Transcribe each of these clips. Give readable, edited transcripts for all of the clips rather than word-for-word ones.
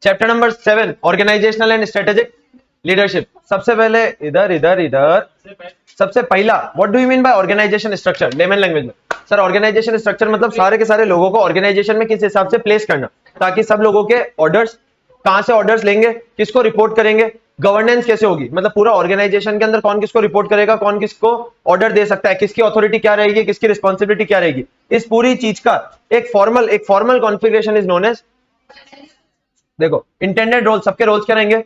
Chapter number 7 organizational and strategic leadership. सबसे पहले इधर सबसे पहला what do you mean by organization structure layman language में? सर ऑर्गेनाइजेशन स्ट्रक्चर मतलब सारे के सारे लोगों को ऑर्गेनाइजेशन में किस हिसाब से प्लेस करना, ताकि सब लोगों के ऑर्डर्स, कहां से ऑर्डर्स लेंगे, किसको रिपोर्ट करेंगे, गवर्नेंस कैसे होगी, मतलब पूरा ऑर्गेनाइजेशन के अंदर कौन किसको रिपोर्ट करेगा, कौन किसको ऑर्डर दे सकता है, किसकी अथॉरिटी क्या रहेगी, किसकी रिस्पॉन्सिबिलिटी क्या रहेगी, इस पूरी चीज का एक formal configuration is known as, देखो इंटेंडेड रोल, सबके रोल्स क्या रहेंगे,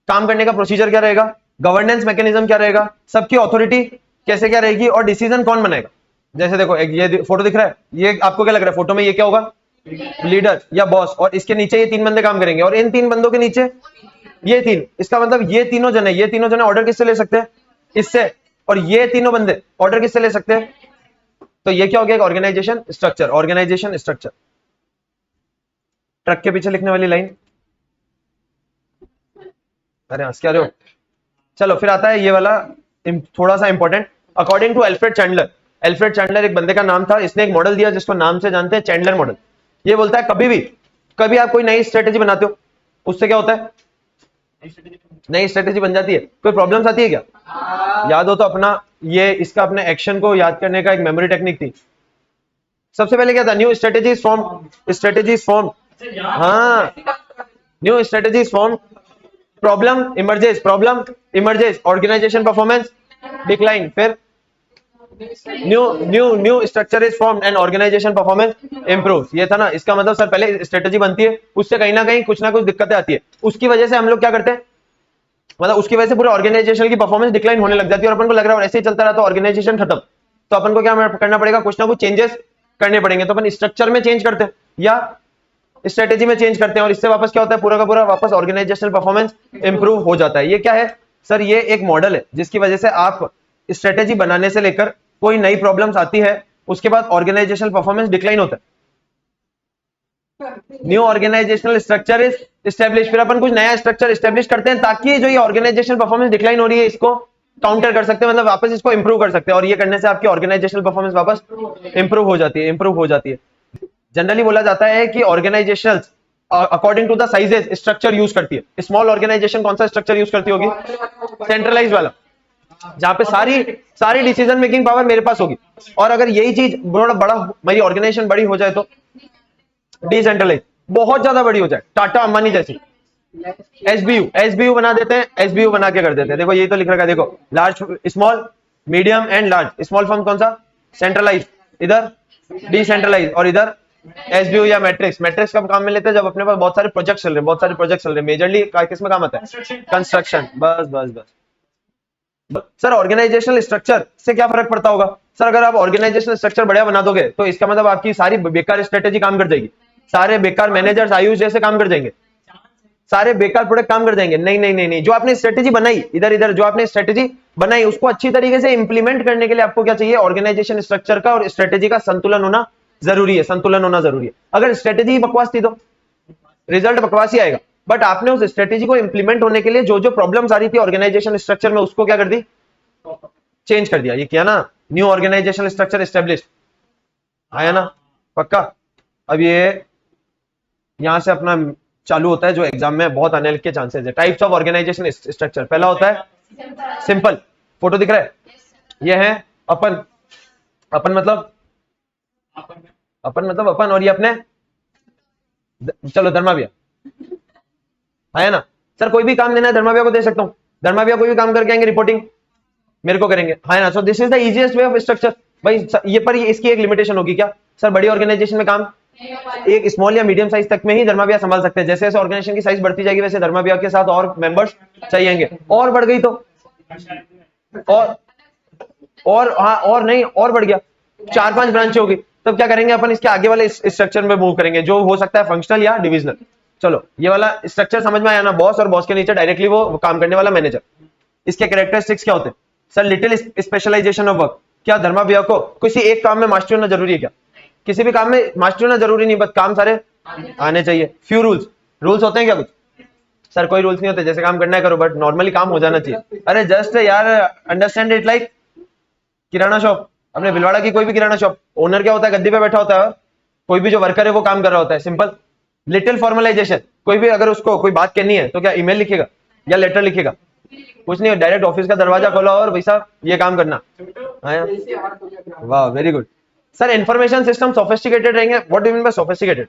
काम करने का प्रोसीजर क्या रहेगा, गवर्नेंस मैकेनिज्म क्या रहेगा, सबकी अथॉरिटी कैसे क्या रहेगी, और डिसीजन कौन बनाएगा। जैसे देखो ये फोटो दिख रहा है, ये आपको क्या लग रहा है फोटो में ये क्या होगा, लीडर या बॉस, और इसके नीचे ये 3 बंदे काम करेंगे, और इन 3 बंदों के नीचे ये 3, इसका मतलब ये तीनों जने ऑर्डर किससे ले सकते हैं, इससे, और ये तीनों बंदे ऑर्डर किससे ले सकते हैं, तो ये क्या हो गया, organization structure. Organization structure, truck के पीछे लिखने वाली लाइन, अरे हंस क्या रहे हो। चलो फिर आता है ये वाला थोड़ा सा important, according to Alfred Chandler. Alfred Chandler एक बंदे का नाम था, इसने एक मॉडल दिया जिसको नाम से जानते हैं चैंडलर मॉडल। ये बोलता है कभी आप कोई नई स्ट्रेटेजी बनाते हो, उससे क्या होता है, नई स्ट्रेटेजी बन जाती है, कोई प्रॉब्लम्स आती है क्या, याद हो तो अपना ये इसका अपने एक्शन को याद करने का एक मेमोरी टेक्निक थी। सबसे पहले क्या था, न्यू स्ट्रेटेजीज फॉर्म, हाँ new strategies form, problem emerges, organization performance decline, फिर new structure is formed and organization performance improves. ये था ना, इसका मतलब सर पहले स्ट्रेटेजी बनती है, उससे कहीं ना कहीं कुछ ना कुछ दिक्कतें आती है, उसकी वजह से हम लोग क्या करते हैं, मतलब उसकी वजह से पूरे ऑर्गेनाइजेशन की परफॉर्मेंस डिक्लाइन होने लग जाती है, और अपन को लग रहा है ऐसे ही चलता रहा तो ऑर्गेनाइजेशन खत्म, तो अपन को क्या करना पड़ेगा, कुछ ना कुछ चेंजेस करने पड़ेंगे, तो अपन स्ट्रक्चर में चेंज करते हैं या स्ट्रेटेजी में चेंज करते हैं, और इससे वापस क्या होता है, पूरा का पूरा वापस ऑर्गेनाइजेशनल परफॉर्मेंस इंप्रूव हो जाता है। ये क्या है सर, ये एक मॉडल है जिसकी वजह से आप स्ट्रेटेजी बनाने से लेकर कोई नई प्रॉब्लम्स आती है, उसके बाद ऑर्गेनाइजेशनल परफॉर्मेंस डिक्लाइन होता है, new organizational structure is establish, फिर अपन कुछ नया स्ट्रक्चर एस्टेब्लिश करते हैं ताकि जो ये ऑर्गेनाइजेशनल परफॉर्मेंस डिक्लाइन हो रही है इसको काउंटर कर सकते हैं, मतलब वापस इसको इंप्रूव कर सकते हैं, और ये करने से आपकी ऑर्गेनाइजेशनल परफॉर्मेंस वापस इंप्रूव हो जाती है। जनरली बोला जाता है कि organizations according to the sizes structure use करती है। स्मॉल ऑर्गेनाइजेशन कौन सा स्ट्रक्चर यूज करती होगी, सेंट्रलाइज वाला, जहां पे सारी डिसीजन मेकिंग पावर मेरे पास होगी, और अगर यही चीज बड़ा मेरी ऑर्गेनाइजेशन बड़ी हो जाए तो डिसेंट्रलाइज, बहुत ज्यादा बड़ी हो जाए, टाटा अंबानी जैसी, एसबीयू बना देते हैं, एसबीयू बना के कर देते हैं। देखो ये तो लिख रखा है, देखो large, small, medium and large. Small form कौन सा, सेंट्रलाइज, इधर डिसेंट्रलाइज, और इधर एसबीयू या मैट्रिक्स कब काम में लेते हैं, जब अपने पास बहुत सारे प्रोजेक्ट चल रहे हैं, मेजरली किस में काम आता है, कंस्ट्रक्शन। बस सर ऑर्गेनाइजेशनल स्ट्रक्चर से क्या फर्क पड़ता होगा, सर अगर आप ऑर्गेनाइजेशनल स्ट्रक्चर बढ़िया बना दोगे तो इसका मतलब आपकी सारी बेकार स्ट्रेटेजी काम कर जाएगी, सारे बेकार मैनेजर्स आयुष जैसे काम कर जाएंगे, सारे बेकार प्रोडक्ट काम कर जाएंगे। नहीं, जो आपने स्ट्रेटेजी बनाई, इधर जो आपने स्ट्रेटेजी बनाई उसको अच्छी तरीके से इंप्लीमेंट करने के लिए आपको क्या चाहिए, ऑर्गेनाइजेशन स्ट्रक्चर का और स्ट्रेटेजी का संतुलन होना जरूरी है। अगर स्ट्रेटेजी बकवास थी तो रिजल्ट बकवास ही आएगा, बट आपने उस स्ट्रेटेजी को इंप्लीमेंट होने के लिए जो प्रॉब्लम्स आ रही थी ऑर्गेनाइजेशन स्ट्रक्चर में, उसको क्या कर दी, चेंज कर दिया। ये किया ना, न्यू ऑर्गेनाइजेशनल स्ट्रक्चर एस्टेब्लिश, आया ना पक्का। अब ये यहां से अपना चालू होता है जो एग्जाम में बहुत आने के चांसेस है। टाइप्स ऑफ ऑर्गेनाइजेशन स्ट्रक्चर, पहला होता है सिंपल, फोटो दिख रहा है, ये है अपन मतलब अपन, और ये अपने चलो धर्मा भैया, आया ना सर, कोई भी काम देना है धर्मा भैया को दे सकता हूं, धर्मा भैया कोई भी काम करके आएंगे, रिपोर्टिंग मेरे को करेंगे, है ना। So this is the easiest way of structure. भाई ये इसकी एक लिमिटेशन होगी क्या सर, बड़ी ऑर्गेनाइजेशन में काम एक स्मॉल या मीडियम साइज तक में ही धर्मा भैया संभाल सकते हैं, जैसे जैसे ऑर्गेनाइजेशन की साइज बढ़ती जाएगी वैसे धर्मा भैया के साथ और मेंबर्स चाहिएंगे, और बढ़ गई तो और नहीं, और बढ़ गया 4-5 ब्रांच होगी, तब क्या करेंगे अपन, इसके आगे वाले स्ट्रक्चर में मूव करेंगे जो हो सकता है फंक्शनल या डिविजनल। चलो ये वाला स्ट्रक्चर समझ में आया ना, बॉस और बॉस के नीचे डायरेक्टली वो काम करने वाला मैनेजर। इसके कैरेक्टरिस्टिक्स क्या होते हैं sir, little specialization of work, क्या धर्मा भैया को किसी एक काम में मास्टरी होना जरूरी है क्या, किसी भी काम में मास्टरी होना जरूरी नहीं, बस काम सारे आने चाहिए। फ्यू रूल्स होते हैं क्या कुछ, सर कोई रूल्स नहीं होते, जैसे काम करना है करो, बट नॉर्मली काम हो जाना चाहिए। अरे जस्ट यार understand it like kirana shop, अपने भिलवाड़ा की कोई भी किराना शॉप, ओनर क्या होता है, गद्दी पे बैठा होता है, कोई भी जो वर्कर है वो काम कर रहा होता है, सिंपल लिटिल फॉर्मलाइजेशन, कोई भी अगर उसको कोई बात करनी है तो क्या ईमेल लिखेगा या लेटर लिखेगा? कुछ नहीं, डायरेक्ट ऑफिस का दरवाजा खोला और भाई साहब ये काम करना। वाह, very good sir. Information system sophisticated रहेंगे। What do you mean by sophisticated?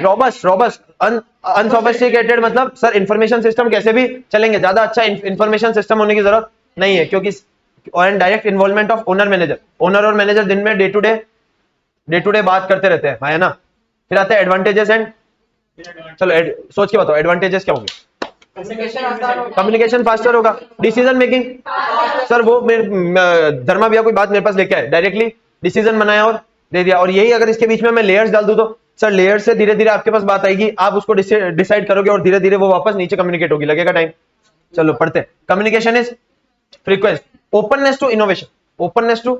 Robust, robust. Unsophisticated मतलब सर इंफॉर्मेशन सिस्टम कैसे भी चलेंगे, ज्यादा अच्छा इंफॉर्मेशन सिस्टम होने की जरूरत नहीं है, क्योंकि और direct involvement of owner manager. Owner और मैनेजर दिन में डे टू डे बात करते रहते हैं, है ना। फिर आते हैं एडवांटेजेस एंड, चलो सोच के बताओ एडवांटेजेस क्या होंगे? कम्युनिकेशन फास्टर होगा, डिसीजन मेकिंग। सर वो धर्मा भैया कोई बात मेरे पास लेके आए, डायरेक्टली डिसीजन बनाया और दे दिया। और यही अगर इसके बीच में मैं लेयर्स डाल दूं तो सर लेयर से धीरे धीरे आपके पास बात आएगी, आप उसको डिसाइड करोगे और धीरे धीरे वो वापस नीचे कम्युनिकेट होगी, लगेगा टाइम। चलो पढ़ते हैं। Communication is frequent, openness to innovation, openness to.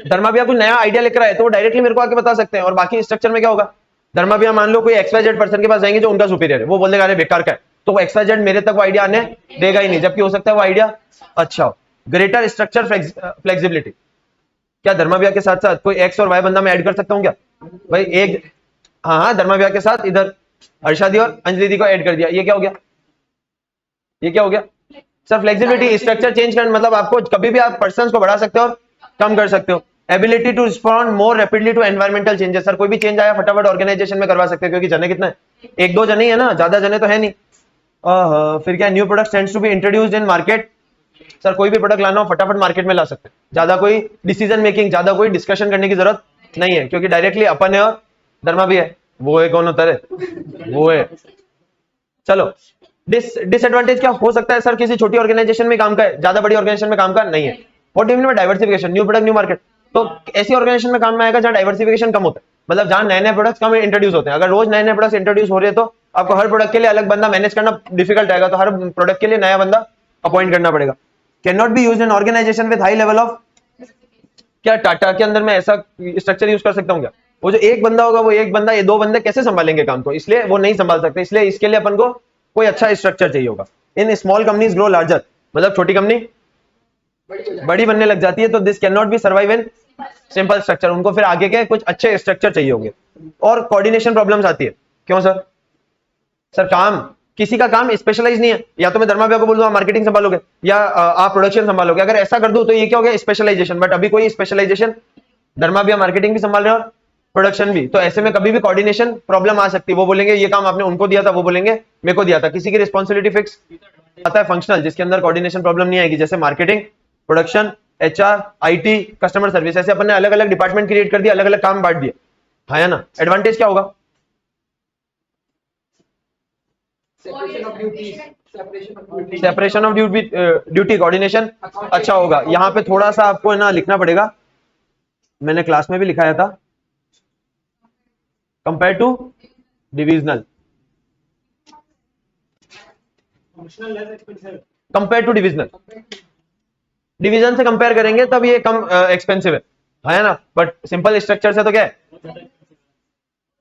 Dharma भैया कुछ नया आइडिया लेकर आए तो वो डायरेक्टली मेरे को आके बता सकते हैं। और बाकी स्ट्रक्चर में क्या होगा? धर्मा भैया मान लो कोई XYZ पर्सन के पास जाएंगे जो उनका सुपीरियर है, वो बोल देगा अरे बेकार का है, तो वो XYZ मेरे तक वो आइडिया आने देगा ही नहीं, जबकि हो सकता है वो आइडिया अच्छा हो। ग्रेटर स्ट्रक्चर फ्लेक्सिबिलिटी, क्या धर्मा भैया के साथ साथ कोई X और Y बंदा मैं ऐड कर सकता हूँ क्या? भाई एक, हाँ हाँ, धर्मा भैया के साथ इधर अर्षादी और अंजलि दी को ऐड कर दिया, ये क्या हो गया? ये क्या हो गया सर? फ्लेक्सिबिलिटी, स्ट्रक्चर चेंज करना, मतलब आपको कभी भी आप पर्सन्स को बढ़ा सकते हो और कम कर सकते हो। Ability to respond more rapidly to environmental changes, sir कोई भी चेंज आया फटाफट ऑर्गेनाइजेशन में करवा सकते हो, क्योंकि जने कितना है, एक दो जने ही है ना, ज्यादा जने तो है नहीं। फिर क्या, new product tends to be introduced in market, sir कोई भी प्रोडक्ट लाना हो फटाफट मार्केट में ला सकते हैं, ज्यादा कोई डिसीजन मेकिंग, ज्यादा कोई डिस्कशन करने की जरूरत नहीं है, क्योंकि डायरेक्टली अपन है और धर्मा भी है, वो है कौन होता है, वो है। चलो डिसएडवांटेज क्या हो सकता है सर किसी छोटी ऑर्गेनाइजेशन में काम का है, ज्यादा बड़ी ऑर्गेनाइजेशन में काम का नहीं है? What do you mean bye diversification? New product new market, तो ऐसी ऑर्गेनाइजेशन में काम में आएगा जहां डाइवर्सिफिकेशन कम होता है, मतलब जहां नए नए प्रोडक्ट्स कम इंट्रोड्यूस होते हैं। अगर रोज नए नए प्रोडक्ट्स इंट्रोड्यूस हो रहे हैं तो आपको हर प्रोडक्ट के लिए अलग बंदा मैनेज करना डिफिकल्ट आएगा, तो हर प्रोडक्ट के लिए नया बंदा अपॉइंट करना पड़ेगा। Can not be used in organization with high level of, क्या टाटा के अंदर मैं ऐसा स्ट्रक्चर यूज कर सकता हूँ क्या? वो जो एक बंदा होगा, वो एक बंदा, ये दो बंदे कैसे संभालेंगे काम को, इसलिए वो नहीं संभाल सकते, इसलिए इसके लिए अपन को कोई अच्छा स्ट्रक्चर चाहिए होगा। In small companies grow larger, मतलब छोटी कंपनी बड़ी बनने लग जाती है, तो this can not B survive in simple structure, उनको फिर आगे के कुछ अच्छे स्ट्रक्चर चाहिए होंगे। और कोऑर्डिनेशन प्रॉब्लम्स आती है, क्यों सर? सर काम, किसी का काम स्पेशलाइज नहीं है, या तो मैं धर्मा भैया को बोल दूं आप मार्केटिंग संभालोगे या आप प्रोडक्शन संभालोगे, अगर ऐसा कर दूं तो ये क्या हो गया, स्पेशलाइजेशन। बट अभी कोई स्पेशलाइजेशन, धर्मा भैया मार्केटिंग भी संभाल रहे हैं और प्रोडक्शन भी, तो ऐसे में कभी भी कोऑर्डिनेशन प्रॉब्लम आ सकती है। वो बोलेंगे ये काम आपने उनको दिया था, वो बोलेंगे मेरे को दिया था, किसी की रिस्पॉन्सिबिलिटी फिक्स आता है। फंक्शनल, जिसके अंदर कोऑर्डिनेशन प्रॉब्लम नहीं आएगी, जैसे marketing, production, HR, IT, customer service, ऐसे अपन ने अलग अलग डिपार्टमेंट क्रिएट कर दिया, अलग अलग काम बांट दिए, है ना। एडवांटेज क्या होगा? सेपरेशन ऑफ ड्यूटी, कोऑर्डिनेशन अच्छा होगा। यहाँ पे थोड़ा सा आपको ना लिखना पड़ेगा, मैंने क्लास में भी लिखाया था, compare to divisional, compare to divisional, division से कंपेयर करेंगे तब ये कम एक्सपेंसिव है ना। बट सिंपल स्ट्रक्चर से तो क्या है,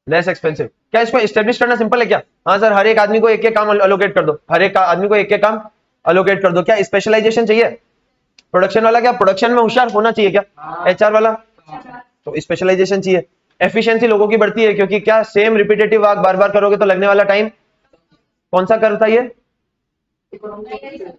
लेस एक्सपेंसिव। क्या इसको एस्टेब्लिश करना सिंपल है क्या? हाँ सर, हर एक आदमी को एक एक काम अलोकेट कर दो, हर एक आदमी को एक एक काम अलोकेट कर दो। क्या स्पेशलाइजेशन चाहिए? प्रोडक्शन वाला क्या प्रोडक्शन में होशियार होना चाहिए क्या? HR वाला तो स्पेशलाइजेशन चाहिए। एफिशिएंसी लोगों की बढ़ती है, क्योंकि क्या सेम रिपीटेटिव वर्क बार बार करोगे तो लगने वाला टाइम कौन सा करता है?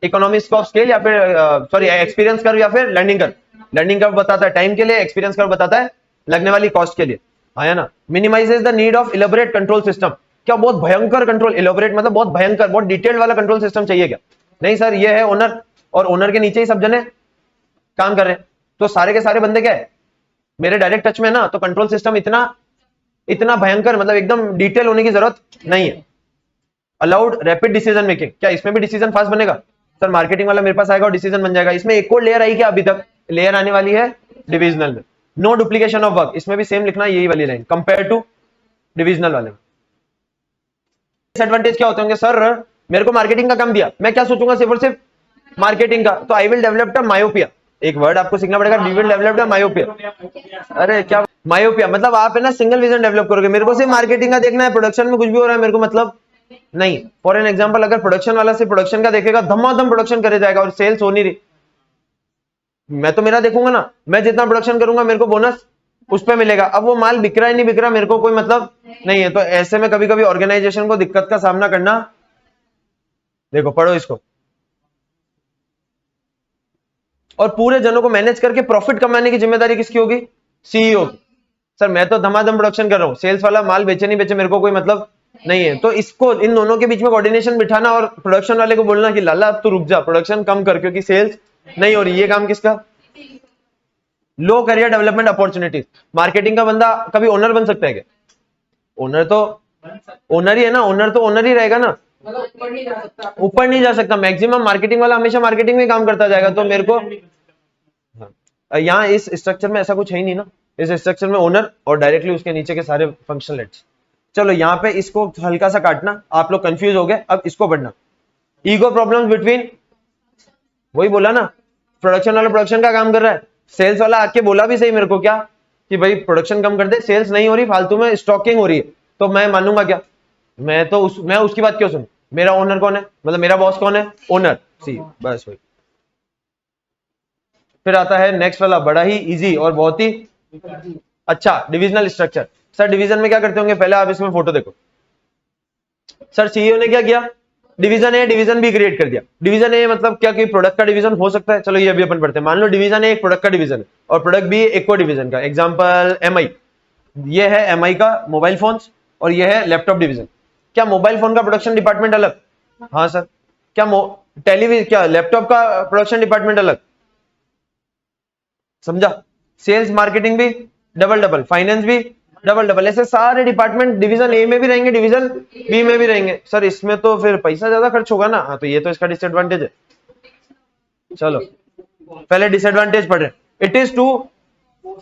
इकोनॉमिक्स ऑफ स्केल या फिर सॉरी एक्सपीरियंस कर्व या फिर लर्निंग कर्व। लर्निंग कर्व बताता है टाइम के लिए, एक्सपीरियंस कर्व बताता है लगने वाली कॉस्ट के लिए, है ना। Minimises the need of elaborate control system, क्या बहुत भयंकर कंट्रोल, इलेबोरेट मतलब बहुत भयंकर, बहुत डिटेल्ड वाला कंट्रोल सिस्टम चाहिए क्या? नहीं सर, ये है ओनर और ओनर के नीचे ही सब जने काम कर रहे हैं, तो सारे के सारे बंदे क्या है मेरे डायरेक्ट टच में ना, तो कंट्रोल सिस्टम इतना भयंकर मतलब एकदम डिटेल होने की जरूरत नहीं है। अलाउड रैपिड डिसीजन मेकिंग, क्या इसमें भी डिसीजन फास्ट बनेगा? सर मार्केटिंग वाला मेरे पास आएगा और डिसीजन बन जाएगा। इसमें एक और लेयर आई क्या? अभी तक लेयर आने वाली है डिविजनल में। नो डुप्लीकेशन ऑफ वर्क, इसमें भी सेम लिखना है, यही वाली लाइन कंपेयर टू डिविजनल वाले। डिसएडवांटेज क्या होते होंगे? सर मेरे को मार्केटिंग का काम दिया, मैं क्या सोचूंगा सिर्फ और सिर्फ मार्केटिंग का, तो I will develop the myopia. एक वर्ड आपको सीखना पड़ेगा, we will develop the myopia. अरे क्या मायोपिया मतलब? आप है ना सिंगल विजन डेवलप करोगे, मेरे को सिर्फ मार्केटिंग का देखना है, प्रोडक्शन में कुछ भी हो रहा है मेरे को मतलब नहीं। फॉर एन एग्जांपल, अगर प्रोडक्शन वाला से प्रोडक्शन का देखेगा, धमाधम प्रोडक्शन करे जाएगा और सेल्स हो नहीं रही, मैं तो मेरा देखूंगा ना, मैं जितना प्रोडक्शन करूंगा मेरे को बोनस उस पे मिलेगा। अब वो माल बिक रहा है नहीं बिक रहा मेरे को कोई मतलब नहीं है। तो ऐसे में कभी कभी ऑर्गेनाइजेशन को दिक्कत का सामना करना, देखो पढ़ो इसको, और पूरे जनों को मैनेज करके प्रॉफिट कमाने की जिम्मेदारी किसकी होगी? सीईओ की। सर मैं तो धमाधम प्रोडक्शन कर रहा हूँ, सेल्स वाला माल बेचे नहीं बेचे मेरे को कोई मतलब नहीं है। तो इसको इन दोनों के बीच में कोऑर्डिनेशन बिठाना और प्रोडक्शन वाले को बोलना कि लाला अब तू रुक जा, प्रोडक्शन कम कर क्योंकि सेल्स नहीं हो रही, ये काम किसका? लो करियर डेवलपमेंट अपॉर्चुनिटीज। मार्केटिंग का बंदा कभी ओनर बन सकता है क्या? ओनर तो ओनर ही है ना, ओनर तो ओनर ही रहेगा ना, ऊपर नहीं जा सकता। मैक्सिमम मार्केटिंग वाला हमेशा मार्केटिंग में काम करता जाएगा। तो मेरे को यहाँ इस स्ट्रक्चर में ऐसा कुछ है ही नहीं ना, इस स्ट्रक्चर में ओनर और डायरेक्टली उसके नीचे के सारे फंक्शनल हेड्स। चलो यहाँ पे इसको हल्का सा काटना, आप लोग कंफ्यूज हो गए, अब इसको पढ़ना। ईगो प्रॉब्लम्स बिटवीन, वही बोला ना, प्रोडक्शन वाला प्रोडक्शन का काम कर रहा है, सेल्स वाला आके बोला भी सही मेरे को क्या कि भाई प्रोडक्शन कम कर दे, सेल्स नहीं हो रही, फालतू में स्टॉकिंग हो रही है, तो मैं मानूंगा क्या? मैं तो मैं उसकी बात क्यों सुनूं? मेरा ओनर कौन है, मतलब मेरा बॉस कौन है? ओनर, सी, बस वही। फिर आता है नेक्स्ट वाला, बड़ा ही इजी और बहुत ही अच्छा, डिविजनल स्ट्रक्चर। सर डिवीजन में क्या करते होंगे? पहले आप इसमें फोटो देखो। सर सीईओ ने क्या किया? Division A division be create कर दिया। डिवीजन ए मतलब क्या, कि प्रोडक्ट का डिवीजन हो सकता है, चलो ये अभी अपन पढ़ते हैं। मान लो डिवीजन ए एक प्रोडक्ट का डिवीजन है और प्रोडक्ट बी एक को डिवीजन का, एग्जांपल एमआई, ये है एमआई का मोबाइल फोन्स और ये है लैपटॉप डिवीजन। क्या मोबाइल फोन का प्रोडक्शन डिपार्टमेंट अलग? हाँ सर। क्या टेलीविजन, क्या लैपटॉप का प्रोडक्शन डिपार्टमेंट अलग? समझा? सेल्स मार्केटिंग भी डबल डबल, फाइनेंस भी डबल डबल, ऐसे सारे डिपार्टमेंट डिवीजन ए में भी रहेंगे, डिवीजन बी में भी रहेंगे। सर इसमें तो फिर पैसा ज्यादा खर्च होगा ना। हाँ तो ये तो इसका डिसएडवांटेज है। चलो पहले डिसएडवांटेज पढ़ रहे हैं। इट इज टू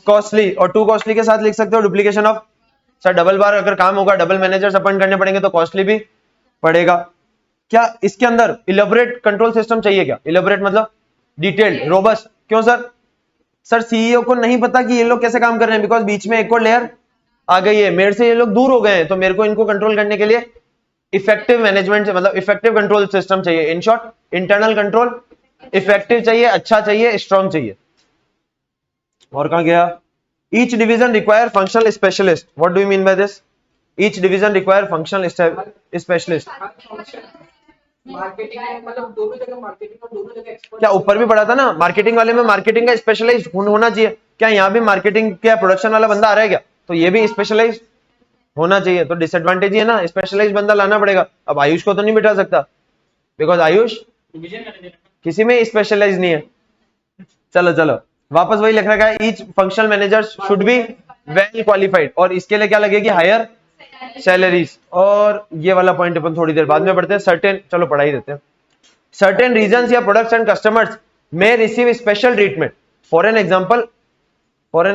कॉस्टली, और टू कॉस्टली के साथ लिख सकते हो डुप्लीकेशन ऑफ। सर डबल बार अगर काम होगा, डबल मैनेजर्स अपॉइंट करने पड़ेंगे तो कॉस्टली भी पड़ेगा। क्या इसके अंदर इलेबोरेट कंट्रोल सिस्टम चाहिए? क्या इलेबोरेट मतलब डिटेल्ड, रोबस्ट। क्यों सर? सर सीईओ को नहीं पता कि ये लोग कैसे काम कर रहे हैं, बिकॉज बीच में एक और लेयर आ गई है, मेरे से ये लोग दूर हो गए हैं, तो मेरे को इनको कंट्रोल करने के लिए इफेक्टिव मैनेजमेंट, मतलब इफेक्टिव कंट्रोल सिस्टम चाहिए। In short internal control effective चाहिए, अच्छा चाहिए, स्ट्रॉन्ग चाहिए। और कहां गया? Each division require functional specialist. What do you mean by this? Each division require functional specialist. Marketing मतलब दोनों जगह मार्केटिंग और दोनों जगह एक्सपर्ट। क्या ऊपर भी पढ़ा था ना, मार्केटिंग वाले में मार्केटिंग का स्पेशलाइज होना चाहिए। क्या यहाँ भी मार्केटिंग, क्या प्रोडक्शन वाला बंदा आ रहा है क्या? तो ये भी स्पेशलाइज होना चाहिए। तो डिसएडवांटेज ही है ना, स्पेशलाइज बंदा लाना पड़ेगा। अब आयुष को तो नहीं बिठा सकता, बिकॉज आयुष किसी में स्पेशलाइज नहीं है। चलो चलो वापस वही लिख रखा है, each functional manager should be well qualified, और इसके लिए क्या लगेगी? Higher salaries. और ये वाला पॉइंट अपन थोड़ी देर बाद में पढ़ते हैं। सर्टेन, चलो पढ़ा ही देते हैं। सर्टेन रीजन्स या प्रोडक्ट्स एंड कस्टमर्स में receive special treatment. For an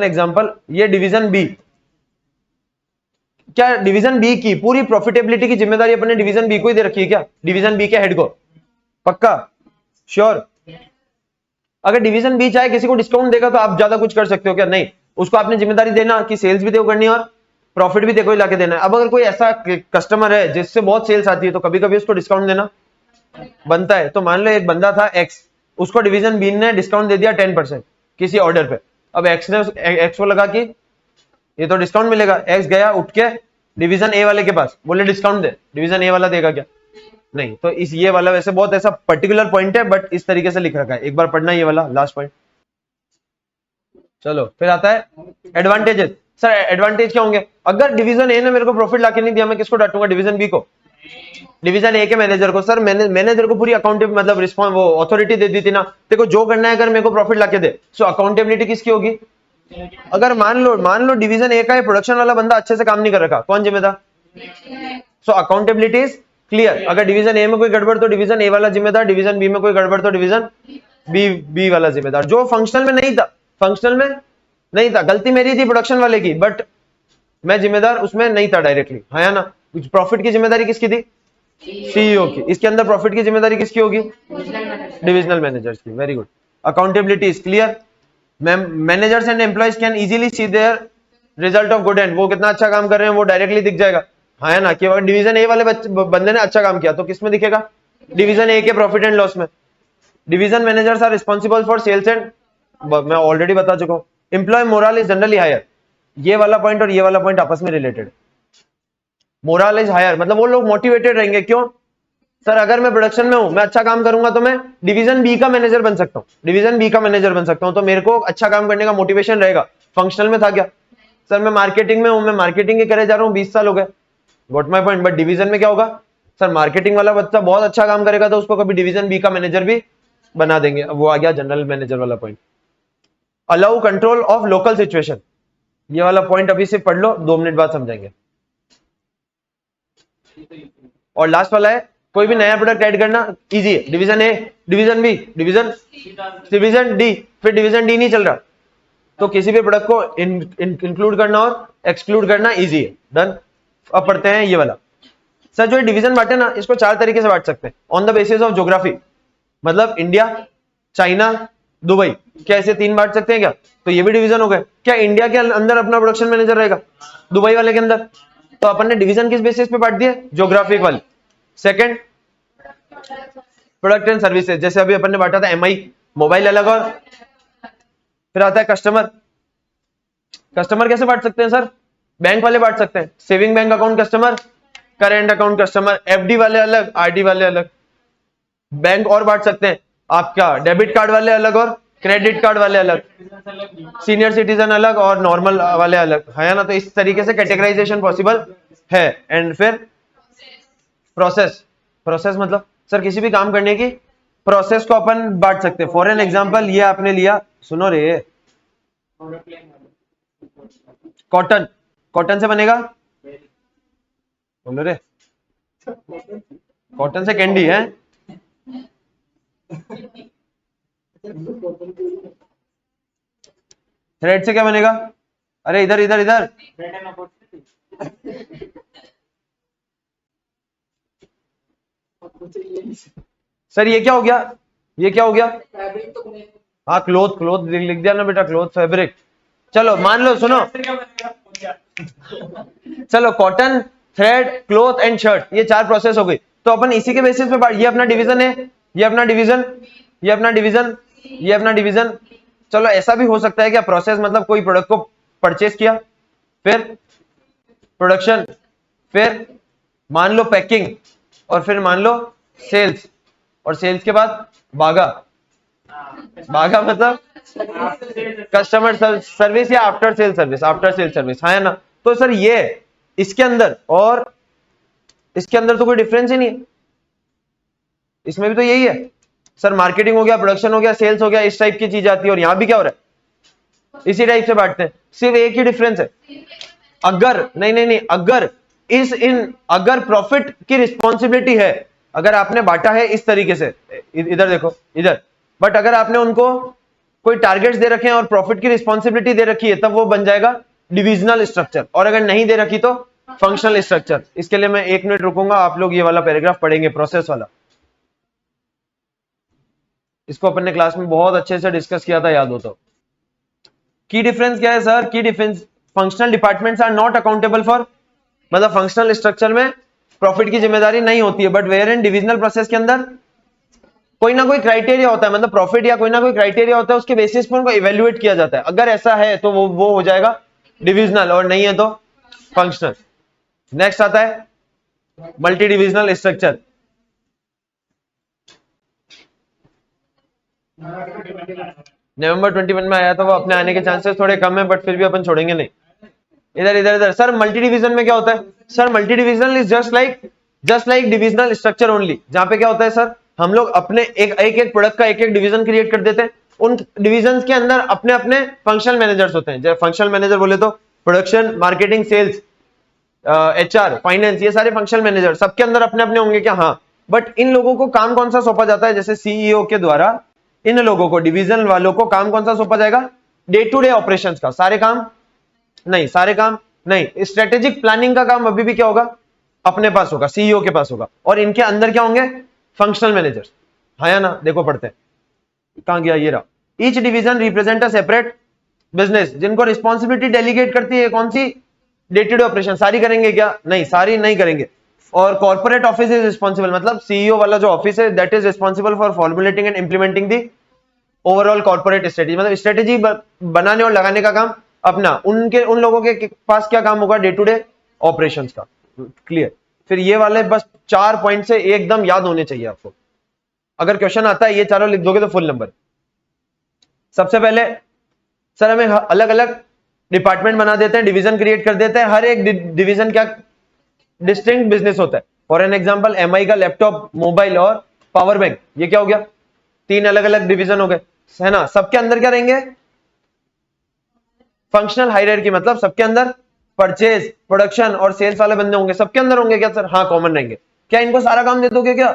example ये डिवीजन बी, क्या डिवीजन बी की पूरी प्रॉफिटेबिलिटी की जिम्मेदारी अपने डिवीजन बी को ही दे रखी है क्या? डिवीजन बी के हेड को? पक्का श्योर? अगर डिवीजन बी चाहे किसी को डिस्काउंट देगा तो आप ज्यादा कुछ कर सकते हो क्या? नहीं, उसको आपने जिम्मेदारी देना कि सेल्स भी देखो करनी है और प्रॉफिट भी देखो ही लाके देना है। अब अगर कोई ऐसा कस्टमर है जिससे बहुत सेल्स आती है तो कभी कभी उसको डिस्काउंट देना बनता है। तो मान लो एक बंदा था एक्स, उसको डिवीजन बी ने डिस्काउंट दे दिया 10% किसी ऑर्डर पे। अब एक्स ने एक्स को लगा कि ये तो डिस्काउंट मिलेगा, एक्स गया उठ के डिवीजन ए वाले के पास, बोले डिस्काउंट दे, डिवीजन ए वाला देगा क्या? नहीं। तो इस ये वाला वैसे बहुत ऐसा पर्टिकुलर पॉइंट है, बट इस तरीके से लिख रखा है, एक बार पढ़ना ये वाला लास्ट पॉइंट। चलो फिर आता है एडवांटेजेस। सर एडवांटेज क्या होंगे? अगर डिवीजन ए ने मेरे को प्रॉफिट लाके नहीं दिया, मैं किसको डांटूंगा? डिवीजन बी को, डिवीजन ए के मैनेजर को। सर मैनेजर को पूरी अकाउंटेबिलिटी, मतलब रिस्पॉन्स, वो अथॉरिटी दे दी थी ना, देखो जो करना है अगर मेरे को प्रॉफिट लाके दे, सो अकाउंटेबिलिटी किसकी होगी? अगर मान लो डिवीजन ए का ये प्रोडक्शन वाला बंदा अच्छे से काम नहीं कर रखा, कौन जिम्मेदार? सो अकाउंटेबिलिटी इज क्लियर। अगर डिवीजन ए में कोई गड़बड़ तो डिवीजन ए वाला जिम्मेदार, डिवीजन बी में कोई गड़बड़ तो डिवीजन बी वाला जिम्मेदार। जो फंक्शनल में नहीं था, गलती मेरी थी प्रोडक्शन वाले की, बट मैं जिम्मेदार उसमें नहीं था डायरेक्टली, है या ना? प्रॉफिट की जिम्मेदारी किसकी थी? सीईओ की। इसके अंदर प्रॉफिट की जिम्मेदारी किसकी होगी? डिविजनल मैनेजर्स की। Very good. Accountability is clear. Managers and employees can easily C there result of good and, वो कितना अच्छा काम कर रहे हैं वो डायरेक्टली दिख जाएगा, है ना? कि अगर डिवीजन ए वाले बंदे ने अच्छा काम किया तो किस में दिखेगा? डिवीजन ए के प्रॉफिट एंड लॉस में। Division managers are responsible for sales and, मैं ऑलरेडी बता चुका हूं। Employee morale is generally higher. ये वाला पॉइंट और ये वाला पॉइंट आपस में रिलेटेड। मोरल इज हायर, मतलब वो लोग मोटिवेटेड रहेंगे। क्यों सर? अगर मैं प्रोडक्शन में हूं, मैं अच्छा काम करूंगा तो मैं डिवीजन बी का मैनेजर बन सकता हूं, डिवीजन बी का मैनेजर बन सकता हूं, तो मेरे को अच्छा काम करने का मोटिवेशन रहेगा। फंक्शनल में था क्या सर? मैं मार्केटिंग में हूं, मैं मार्केटिंग ही करे जा रहा हूं, 20 साल हो गए, got my point. But division में क्या होगा सर? मार्केटिंग वाला बच्चा बहुत अच्छा काम करेगा तो उसको कभी डिवीजन बी का मैनेजर भी बना देंगे। अब वो आ गया जनरल मैनेजर वाला point. Allow control of local situation, ये वाला पॉइंट अभी से पढ़ लो, 2 मिनट बाद समझाएंगे। और लास्ट वाला है कोई भी नया प्रोडक्ट ऐड करना इजी है। Division A, division B, division D, फिर डिवीजन डी नहीं चल रहा तो किसी भी प्रोडक्ट को इंक्लूड करना और एक्सक्लूड करना इजी है। डन। अब पढ़ते हैं ये वाला। सर जो डिवीजन बांटे ना, इसको 4 तरीके से बांट सकते हैं। On the basis of geography, मतलब इंडिया, चाइना, दुबई, क्या ऐसे 3 बांट सकते हैं क्या? तो ये भी डिवीजन हो गए। क्या इंडिया के अंदर अपना प्रोडक्शन मैनेजर रहेगा, दुबई वाले के अंदर? तो अपन ने डिवीजन किस बेसिस पे बांट दिए? ज्योग्राफिक वाले। सेकंड, प्रोडक्ट एंड सर्विसेज, जैसे अभी अपन ने बांटा था एमआई, मोबाइल अलग, और फिर आता है कस्टमर। कस्टमर कैसे बांट सकते हैं सर? बैंक वाले बांट सकते हैं, saving bank account customer, current account customer, FD वाले अलग, आरडी वाले अलग। बैंक और बांट सकते हैं, आपका डेबिट कार्ड वाले अलग और क्रेडिट कार्ड वाले अलग, सीनियर सिटीजन अलग और नॉर्मल वाले अलग, है ना? तो इस तरीके से कैटेगराइजेशन पॉसिबल है। एंड फिर प्रोसेस, प्रोसेस मतलब सर किसी भी काम करने की प्रोसेस को अपन बांट सकते हैं। फॉर एन एग्जांपल ये आपने लिया, सुनो रे, कॉटन, कॉटन से बनेगा, बोलो रे, कॉटन से कैंडी है, थ्रेड से क्या बनेगा? अरे इधर इधर इधर, सर ये क्या हो गया? ये क्या हो गया? फैब्रिक तो बने हाँ क्लोथ, क्लोथ लिख दिया ना बेटा, क्लोथ फैब्रिक। चलो मान लो, सुनो, चलो cotton, thread, cloth and shirt, ये 4 प्रोसेस हो गई। तो अपन इसी के बेसिस पे ये अपना डिवीजन है, ये अपना डिवीजन, ये अपना डिवीजन, ये अपना डिवीजन। चलो ऐसा भी हो सकता है क्या? प्रोसेस मतलब कोई प्रोडक्ट को परचेस किया, फिर प्रोडक्शन, फिर मान लो पैकिंग, और फिर मान लो सेल्स, और सेल्स के बाद बागा, बागा मतलब कस्टमर सर्विस या after sale service, after sale service, है ना? तो सर ये इसके अंदर और इसके अंदर तो कोई डिफरेंस ही नहीं है, इसमें भी तो यही है सर। मार्केटिंग हो गया, प्रोडक्शन हो गया, सेल्स हो गया, इस टाइप की चीज आती है, और यहां भी क्या हो रहा है? इसी टाइप से बांटते हैं। सिर्फ एक ही डिफरेंस है, अगर नहीं नहीं नहीं, अगर अगर प्रॉफिट की रिस्पॉन्सिबिलिटी है, अगर आपने बांटा है इस तरीके से, इधर देखो इधर, बट अगर आपने उनको कोई टारगेट्स दे रखे हैं और प्रॉफिट की रिस्पॉन्सिबिलिटी दे रखी है, तब वो बन जाएगा डिविजनल स्ट्रक्चर। और अगर नहीं दे रखी तो फंक्शनल स्ट्रक्चर। इसके लिए मैं 1 मिनट रुकूंगा, आप लोग ये वाला पैराग्राफ पढ़ेंगे, प्रोसेस वाला। इसको अपन ने क्लास में बहुत अच्छे से डिस्कस किया था, याद हो तो। की डिफरेंस क्या है sir? Key difference, functional departments are not accountable for, मतलब फंक्शनल स्ट्रक्चर में प्रॉफिट की जिम्मेदारी नहीं होती है, but where in divisional process के अंदर कोई ना कोई क्राइटेरिया होता है, मतलब प्रॉफिट या कोई ना कोई क्राइटेरिया होता है, उसके बेसिस पर उनको इवेल्युएट किया जाता है। अगर ऐसा है तो वो हो जाएगा डिविजनल, और नहीं है तो फंक्शनल। नेक्स्ट आता है मल्टी डिविजनल स्ट्रक्चर। नवंबर 21 में आया था वो, अपने आने के चांसेस थोड़े कम है, बट फिर भी अपन छोड़ेंगे नहीं। इधर इधर इधर सर, मल्टी डिवीजन में क्या होता है sir? Multi divisional is just like divisional structure only, जहां पे क्या होता है सर? हम लोग अपने एक प्रोडक्ट का एक डिवीजन क्रिएट कर देते हैं, उन डिविजन्स के अंदर अपने अपने फंक्शनल मैनेजर्स होते हैं। जैसे फंक्शनल मैनेजर बोले तो production, marketing, sales, HR, finance, ये सारे फंक्शनल मैनेजर, सबके अंदर अपने अपने होंगे क्या? हाँ। बट इन लोगों को काम कौन सा सौंपा जाता है? जैसे सीईओ के द्वारा इन लोगों को, डिवीजन वालों को काम कौन सा सौंपा जाएगा? डे टू डे ऑपरेशंस का सारे काम नहीं, सारे काम नहीं, स्ट्रेटेजिक प्लानिंग का काम अभी भी क्या होगा? अपने पास होगा, सीईओ के पास होगा। और इनके अंदर क्या होंगे? फंक्शनल मैनेजर्स, है ना? देखो पढ़ते हैं, कहां गया ये रहा। Each division represent a separate business, जिनको रिस्पॉन्सिबिलिटी डेलीगेट करती है कौन सी? Day to day operation. सारी करेंगे क्या? नहीं, सारी नहीं करेंगे। और कॉर्पोरेट ऑफिस इज रिस्पॉन्सिबल, मतलब सीईओ वाला जो ऑफिस है, that is responsible for formulating and implementing the overall corporate strategy, मतलब स्ट्रेटेजी बनाने और लगाने का काम अपना उन लोगों के पास क्या काम होगा, डे टू डे ऑपरेशंस का। क्लियर। फिर ये वाले बस 4 पॉइंट से एकदम याद होने चाहिए आपको। अगर क्वेश्चन आता है ये चारों लिख दोगे तो फुल नंबर। सबसे पहले सर हमें अलग अलग डिपार्टमेंट बना देते हैं, डिवीजन क्रिएट कर देते हैं। हर एक डिवीजन क्या डिस्टिंक्ट बिजनेस होता है। फॉर एन एग्जांपल एमआई का लैपटॉप, मोबाइल और पावर बैंक, ये क्या हो गया, 3 अलग अलग डिवीजन हो गए, है ना। सबके अंदर क्या रहेंगे, फंक्शनल हायरार्की, मतलब सबके अंदर परचेज, प्रोडक्शन और सेल्स वाले बंदे होंगे। सबके अंदर होंगे क्या सर, हाँ कॉमन रहेंगे। क्या इनको सारा काम दे दोगे क्या,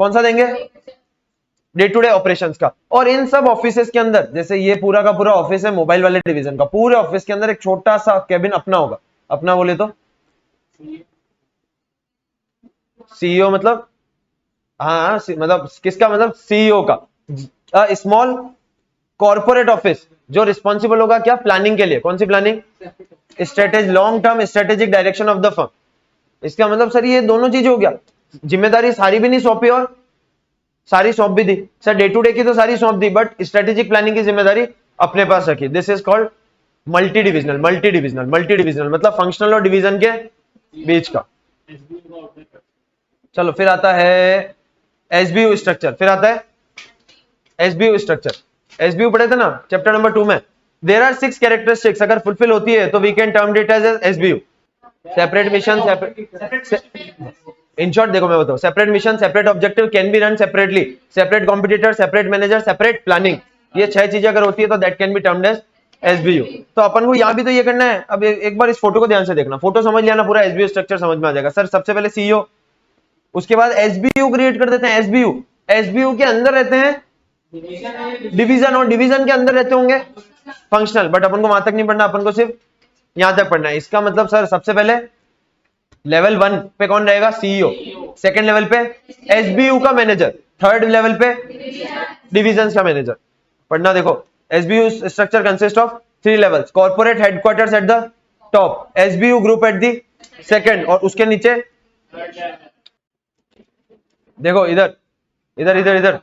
कौन सा देंगे, डे टू डे ऑपरेशंस का। और इन सब ऑफिसेस के अंदर, जैसे ये पूरा का पूरा ऑफिस है मोबाइल वाले डिवीजन का, पूरे ऑफिस के अंदर एक छोटा सा केबिन अपना होगा। अपना बोले तो सीईओ, मतलब हाँ मतलब किसका, मतलब सीईओ का। स्मॉल कॉर्पोरेट ऑफिस जो रिस्पॉन्सिबल होगा क्या, प्लानिंग के लिए। कौन सी planning, strategy, long term strategic direction of the firm. इसका मतलब सर ये दोनों चीज हो गया, जिम्मेदारी सारी भी नहीं सौंपी और सारी सौंप भी दी। सर डे टू डे की तो सारी सौंप दी, बट स्ट्रेटेजिक प्लानिंग की जिम्मेदारी अपने पास रखी। This is called multi divisional. Multi divisional, multi divisional मतलब फंक्शनल और डिवीजन के बीच का। चलो फिर आता है एसबीयू स्ट्रक्चर। फिर आता है एसबीयू स्ट्रक्चर। एसबीयू पढ़े थे ना चैप्टर नंबर 2 में। देयर आर 6 कैरेक्टरिस्टिक्स, अगर फुलफिल होती है तो we can term it as SBU. Separate mission, in short देखो मैं बताऊं, separate mission, separate objective, can be run separately, separate competitor, separate manager, separate planning. ये 6 चीजें अगर होती है तो that can be termed as SBU. तो अपन को यहां भी तो ये करना है। अब एक बार इस फोटो को ध्यान से देखना, फोटो समझ लिया ना, पूरा एसबीयू स्ट्रक्चर समझ में आ जाएगा। सर सबसे पहले सीईओ, उसके बाद एसबीयू क्रिएट कर देते हैं। एसबीयू, एसबीयू के अंदर रहते हैं डिवीजन, और डिवीजन के अंदर रहते होंगे फंक्शनल, बट अपन को वहां तक नहीं पढ़ना, अपन को सिर्फ यहां तक पढ़ना है। इसका मतलब सर सबसे पहले लेवल 1 पे कौन रहेगा, सीईओ। सेकंड लेवल पे एसबीयू का मैनेजर, थर्ड लेवल पे डिविजन्स का मैनेजर। पढ़ना देखो, SBU structure consist of 3 levels, corporate headquarters at the top, SBU group at the second, और उसके नीचे देखो इधर इधर इधर इधर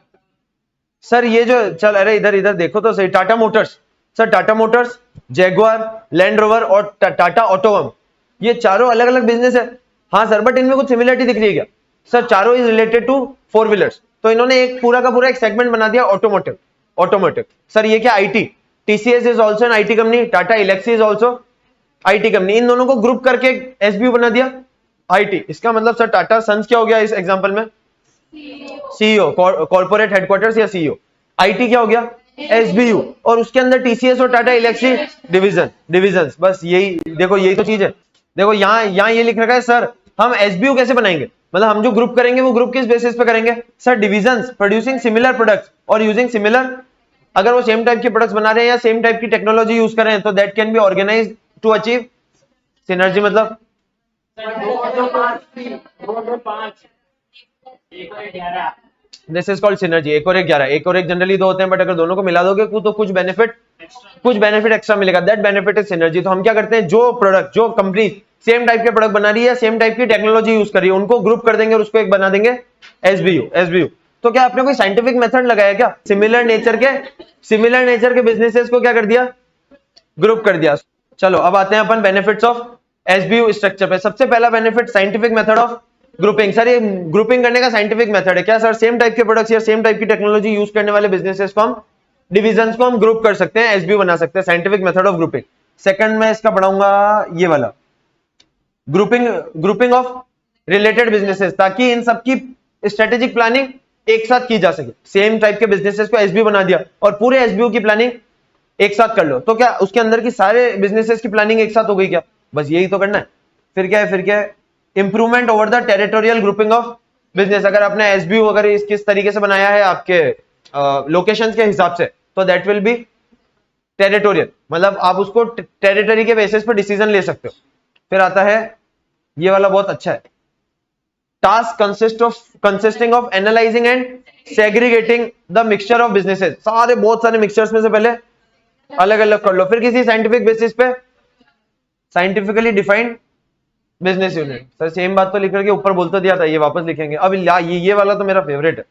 सर ये जो चल, अरे इधर इधर देखो तो सही, Tata Motors. Sir Tata Motors, Jaguar, land rover और टाटा ऑटोम, ये चारों अलग अलग बिजनेस है। हाँ सर, बट इनमें कुछ सिमिलरिटी दिख रही है क्या, सर चारों इज रिलेटेड टू 4 व्हीलर्स। तो इन्होंने एक पूरा का पूरा एक सेगमेंट बना दिया ऑटोमोटिव। ऑटोमोटिव सर ये क्या, IT, TCS is also an IT company, Tata Elxsi is also IT company. इन दोनों को ग्रुप करके एसबीयू बना दिया आईटी। इसका मतलब सर टाटा सन्स क्या हो गया इस एग्जांपल में, सीईओ, कॉर्पोरेट हेडक्वार्टर्स या सीईओ। आईटी क्या हो गया, एसबीयू, और उसके अंदर टीसीएस और टाटा इलेक्सी डिविजन्स। बस यही देखो, यही तो चीज है। देखो यहाँ ये लिख रखा है सर, हम एसबीयू कैसे बनाएंगे, मतलब हम जो ग्रुप करेंगे वो ग्रुप किस बेसिस पे करेंगे, sir divisions producing similar products और यूजिंग सिमिलर, अगर वो सेम टाइप के प्रोडक्ट्स बना रहे हैं या सेम टाइप की टेक्नोलॉजी यूज कर रहे हैं तो that can be organized to achieve synergy. मतलब 2-2-5 दिस इज कॉल्ड सिनर्जी। 1 और 1 11, 1 और 1 जनरली 2 होते हैं, बट अगर दोनों को मिला दोगे तो कुछ बेनिफिट एक्स्ट्रा मिलेगा, दैट बेनिफिट इज सिनर्जी। तो हम क्या करते हैं, जो प्रोडक्ट, जो कंपनी सेम टाइप के प्रोडक्ट बना रही है, सेम टाइप की टेक्नोलॉजी यूज कर रही है, उनको ग्रुप कर देंगे और उसको एक बना देंगे एसबीयू। तो क्या आपने कोई साइंटिफिक मेथड लगाया क्या, सिमिलर नेचर के बिजनेसेस को क्या कर दिया, ग्रुप कर दिया। चलो अब आते हैं अपन बेनिफिट्स ऑफ एसबीयू स्ट्रक्चर पे। सबसे पहला benefit scientific method of grouping. Sir ये ग्रुपिंग करने का साइंटिफिक मेथड है क्या, सर सेम टाइप के प्रोडक्ट्स या सेम टाइप की टेक्नोलॉजी यूज करने वाले बिजनेसेस को हम, डिविजन्स को हम ग्रुप कर सकते हैं, एसबीयू बना सकते हैं, scientific method of grouping. Second में इसका पढ़ाऊंगा ये वाला ग्रुपिंग ऑफ रिलेटेड बिजनेसेस, ताकि इन सबकी स्ट्रेटेजिक प्लानिंग एक साथ की जा सके। सेम टाइप के बिजनेसेस को एसबीयू बना दिया और पूरे एसबीयू की प्लानिंग एक साथ कर लो, तो क्या उसके अंदर की सारे बिजनेसेस की प्लानिंग एक साथ हो गई क्या, बस यही तो करना है। फिर क्या है improvement over the territorial grouping of business. अगर आपने एसबीयू अगर इस किस तरीके से बनाया है आपके लोकेशंस के हिसाब से, तो दैट विल बी टेरिटोरियल, मतलब आप उसको टेरिटरी के बेसिस पर डिसीजन ले सकते हो। फिर आता है ये वाला, बहुत अच्छा है, task consisting of analysing and segregating the mixture of businesses. सारे बहुत सारे मिक्सचर्स में से पहले अलग अलग कर लो, फिर किसी साइंटिफिक बेसिस पे scientifically defined business unit. Sir same बात तो लिख करके ऊपर बोल तो दिया था, ये वापस लिखेंगे। अब ये वाला तो मेरा फेवरेट है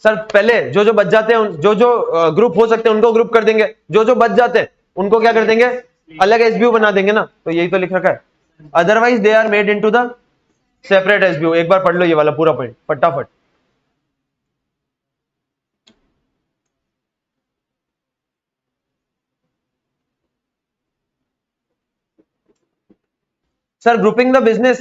सर पहले जो जो बच जाते हैं, जो जो ग्रुप हो सकते हैं उनको ग्रुप कर देंगे, जो जो बच जाते हैं उनको क्या कर देंगे, अलग एसबीओ बना देंगे ना। तो यही तो लिख रखा है, otherwise they are made into the separate SBO. एक बार पढ़ लो ये वाला पूरा पॉइंट फटाफट। Sir grouping the business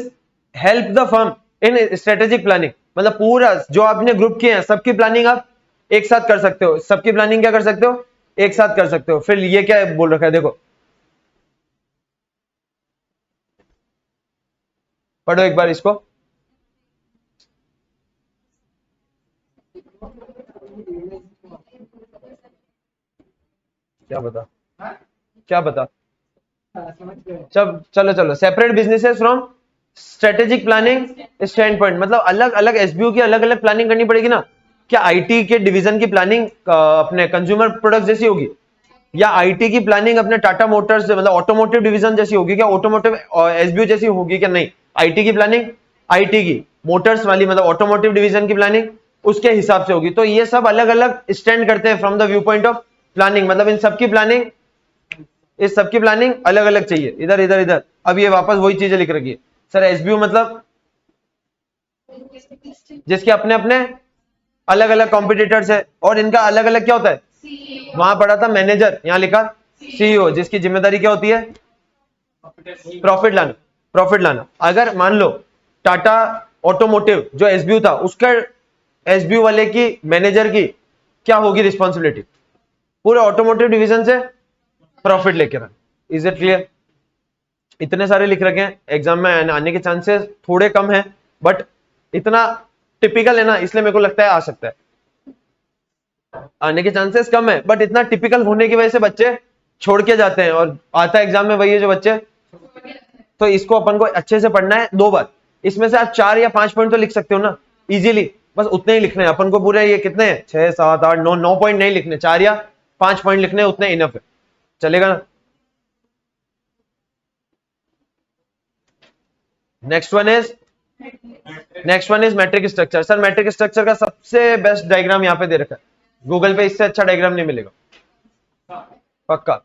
help the firm in strategic planning, मतलब पूरा जो आपने ग्रुप किए हैं सबकी प्लानिंग आप एक साथ कर सकते हो, सबकी प्लानिंग क्या कर सकते हो, एक साथ कर सकते हो। फिर ये क्या बोल रखा है देखो, पढ़ो एक बार इसको। क्या बता, क्या बता, जब चलो चलो, separate businesses from strategic planning stand point, मतलब अलग अलग एसबीओ की अलग अलग प्लानिंग करनी पड़ेगी ना। क्या आईटी के डिवीजन की प्लानिंग अपने कंज्यूमर प्रोडक्ट जैसी होगी, या आईटी की प्लानिंग अपने टाटा मोटर्स मतलब ऑटोमोटिव डिवीजन जैसी होगी, क्या ऑटोमोटिव एसबीओ जैसी होगी क्या, नहीं। आईटी की प्लानिंग आईटी की, मोटर्स वाली मतलब ऑटोमोटिव डिवीजन की प्लानिंग उसके हिसाब से होगी। तो ये सब अलग अलग स्टैंड करते हैं from the view point of planning, मतलब इन सबकी प्लानिंग, इस सबकी प्लानिंग अलग अलग चाहिए। इधर इधर इधर, अब ये वापस वही चीजें लिख रखी है सर। एसबीओ मतलब जिसके अपने अपने अलग अलग कॉम्पिटिटर्स है, और इनका अलग अलग क्या होता है, वहां पढ़ा था मैनेजर, यहां लिखा सीईओ, जिसकी जिम्मेदारी क्या होती है, प्रॉफिट लाना, प्रॉफिट लाना। अगर मान लो टाटा ऑटोमोटिव जो एसबीओ था, उसका एसबीओ वाले की मैनेजर की क्या होगी रिस्पॉन्सिबिलिटी, पूरे ऑटोमोटिव डिवीजन से प्रॉफिट लेकर आना। Is it clear? इतने सारे लिख रखे हैं, एग्जाम में आने के चांसेस थोड़े कम है, बट इतना टिपिकल है ना, इसलिए मेरे को लगता है आ सकता है। आने के चांसेस कम है, बट इतना टिपिकल होने की वजह से बच्चे छोड़ के जाते हैं, और आता है एग्जाम में वही है जो बच्चे। तो इसको अपन को अच्छे से पढ़ना है 2 बार। इसमें से आप 4 या 5 पॉइंट तो लिख सकते हो ना इजीली, बस उतने ही लिखने हैं अपन को। पूरे ये कितने हैं, 6 7 8 9 9 पॉइंट नहीं लिखने, 4 या 5 पॉइंट लिखने, उतने इनफ है, चलेगा ना। Next one is matrix structure. Sir matrix structure का सबसे बेस्ट डायग्राम यहाँ पे दे रखा है, गूगल पे इससे अच्छा डायग्राम नहीं मिलेगा पक्का।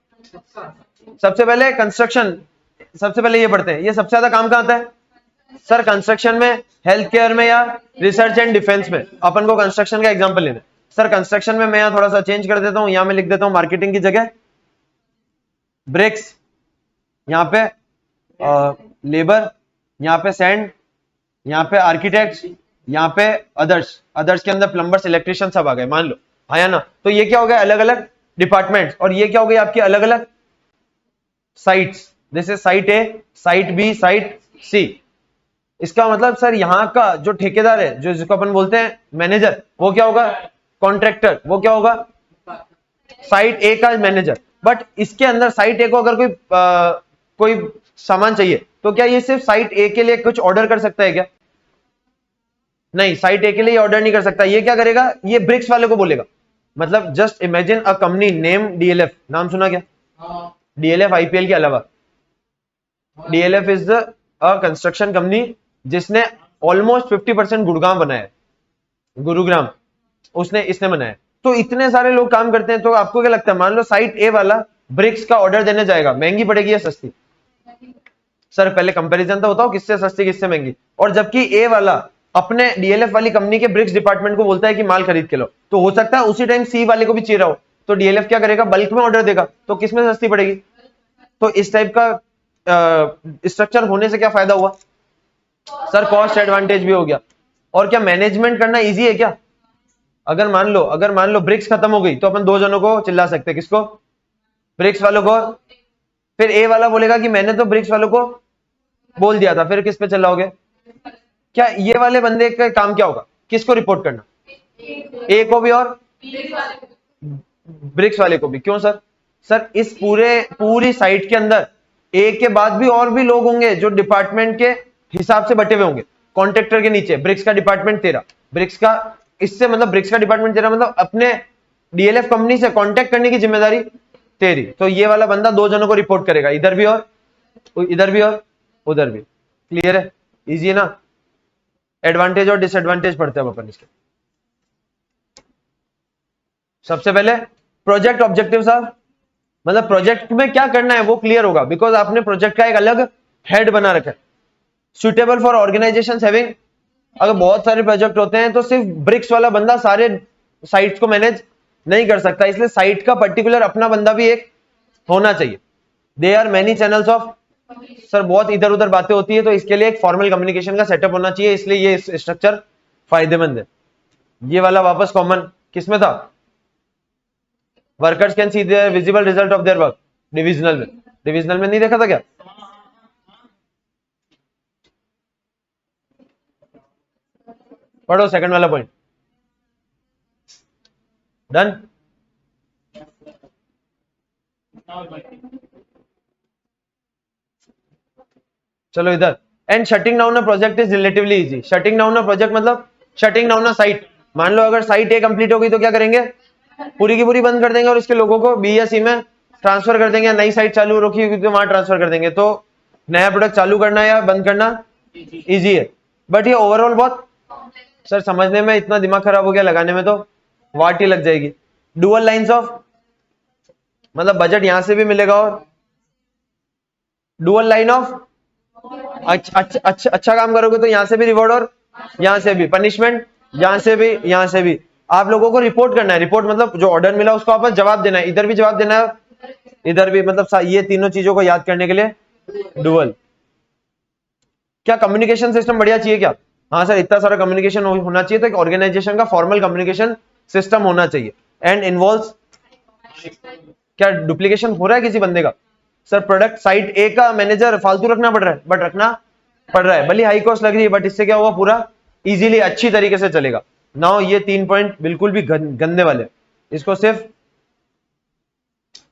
सबसे पहले कंस्ट्रक्शन, सबसे पहले ये पढ़ते हैं, ये सबसे ज्यादा काम कहाँ आता है सर, कंस्ट्रक्शन में, हेल्थ केयर में, या रिसर्च एंड डिफेंस में। अपन को कंस्ट्रक्शन का एग्जांपल लेना है सर। कंस्ट्रक्शन में मैं यहाँ थोड़ा सा चेंज कर देता हूँ, यहाँ मैं लिख देता हूँ मार्केटिंग की जगह ब्रिक्स, यहाँ पे लेबर, यहाँ पे सैंड, यहाँ पे आर्किटेक्ट्स, यहाँ पे अदर्स, अदर्स के अंदर प्लम्बर्स इलेक्ट्रिशियन सब आ गए मान लो, आया ना। तो ये क्या हो गया, अलग अलग डिपार्टमेंट्स, और ये क्या हो गई आपकी अलग अलग sites. This is site A, site B, site C. इसका मतलब सर यहाँ का जो ठेकेदार है, जो जिसको अपन बोलते हैं मैनेजर, वो क्या होगा, कॉन्ट्रैक्टर, वो क्या होगा साइट ए का मैनेजर। बट इसके अंदर साइट ए को अगर कोई सामान चाहिए, तो क्या ये सिर्फ साइट ए के लिए कुछ ऑर्डर कर सकता है क्या, नहीं, साइट ए के लिए ऑर्डर नहीं कर सकता। ये क्या करेगा, ये ब्रिक्स वाले को बोलेगा। मतलब just imagine a company name DLF, नाम सुना क्या, डीएलएफ आईपीएल के अलावा, DLF is a construction company जिसने ऑलमोस्ट 50% गुड़गांव बनाया है, गुरुग्राम उसने इसने बनाया है। तो इतने सारे लोग काम करते हैं, तो आपको क्या लगता है, मान लो साइट ए वाला ब्रिक्स का ऑर्डर देने जाएगा, महंगी पड़ेगी या सस्ती सर, पहले कंपैरिजन तो बताओ किससे सस्ती किससे महंगी। और जबकि ए वाला अपने डीएलएफ वाली कंपनी के ब्रिक्स डिपार्टमेंट को बोलता है कि माल खरीद के लो, तो हो सकता है उसी टाइम सी वाले को भी चाहिए हो, तो डीएलएफ क्या करेगा, बल्क में ऑर्डर देगा, तो किसमें सस्ती पड़ेगी। तो इस टाइप का स्ट्रक्चर होने से क्या फायदा हुआ सर, कॉस्ट एडवांटेज भी हो गया। और क्या मैनेजमेंट करना इजी है क्या, अगर मान लो ब्रिक्स खत्म हो गई, तो अपन 2 जनों को चिल्ला सकते हैं, किसको, ब्रिक्स वालों को। फिर ए वाला बोलेगा कि मैंने तो ब्रिक्स वालों को बोल दिया था, फिर किस पे चिल्लाओगे, क्या ये वाले बंदे का काम क्या होगा, किसको रिपोर्ट करना, ए को भी और ब्रिक्स वाले को भी। क्यों सर, सर इस पूरी साइट के अंदर ए के बाद भी और भी लोग होंगे जो डिपार्टमेंट के हिसाब से बटे हुए होंगे, कॉन्ट्रैक्टर के नीचे ब्रिक्स का डिपार्टमेंट तेरा, ब्रिक्स का इससे मतलब ब्रिक्स का डिपार्टमेंट तेरा, मतलब अपने डीएलएफ कंपनी से कांटेक्ट करने की जिम्मेदारी तेरी। तो ये वाला बंदा 2 जनों को रिपोर्ट करेगा, इधर भी और उधर भी। क्लियर है, इजी है ना। एडवांटेज और डिसएडवांटेज पढ़ते हैं अपन इसके। सबसे पहले प्रोजेक्ट ऑब्जेक्टिव साहब, मतलब प्रोजेक्ट में क्या करना है वो क्लियर होगा, बिकॉज आपने प्रोजेक्ट का एक अलग हेड बना रखा है। सुटेबल फॉर ऑर्गेनाइजेशन हैविंग, अगर बहुत सारे प्रोजेक्ट होते हैं तो सिर्फ ब्रिक्स वाला बंदा सारे साइट्स को मैनेज नहीं कर सकता, इसलिए साइट का पर्टिकुलर अपना बंदा भी एक होना चाहिए। They are many channels of, sir बहुत इधर उधर बातें होती है, तो इसके लिए एक फॉर्मल कम्युनिकेशन का सेटअप होना चाहिए, इसलिए ये स्ट्रक्चर फायदेमंद है। ये वाला वापस कॉमन किसमें था? Workers can see their visible result of their work, divisional में। डिविजनल में नहीं देखा था क्या? पढ़ो सेकंड वाला पॉइंट। डन। चलो इधर, and shutting down a project is relatively easy. Shutting down a project मतलब शटिंग डाउन अ साइट। मान लो अगर साइट ए कंप्लीट हो गई तो क्या करेंगे? पूरी की पूरी बंद कर देंगे और इसके लोगों को बी या सी में ट्रांसफर कर देंगे, नई साइट चालू रखी हुई तो वहां ट्रांसफर कर देंगे। तो नया प्रोडक्ट चालू करना या बंद करना इजी है, बट ये ओवरऑल बहुत, सर समझने में इतना दिमाग खराब हो गया, लगाने में तो वाट ही लग जाएगी। डुअल लाइंस ऑफ, मतलब बजट यहां से भी मिलेगा और डुअल लाइन ऑफ, अच्छा काम करोगे तो यहां से भी रिवॉर्ड और यहां से भी पनिशमेंट, यहां से भी यहां से भी। आप लोगों को रिपोर्ट करना है, रिपोर्ट मतलब जो ऑर्डर मिला उसको आपस जवाब देना है, इधर भी जवाब देना है इधर भी, मतलब ये तीनों चीजों को याद करने के लिए डुअल। क्या कम्युनिकेशन सिस्टम बढ़िया चाहिए क्या? हाँ सर, इतना सारा कम्युनिकेशन होना चाहिए, तो एक ऑर्गेनाइजेशन का फॉर्मल कम्युनिकेशन सिस्टम होना चाहिए। एंड इन्वॉल्व्स, क्या डुप्लीकेशन हो रहा है किसी बंदे का? सर प्रोडक्ट साइट ए का मैनेजर फालतू रखना पड़ रहा है, बट रखना पड़ रहा है, भले हाई कॉस्ट लग रही है, बट इससे क्या होगा, पूरा इजीली अच्छी तरीके से चलेगा। नाउ ये 3 पॉइंट बिल्कुल भी गंदे वाले, इसको सिर्फ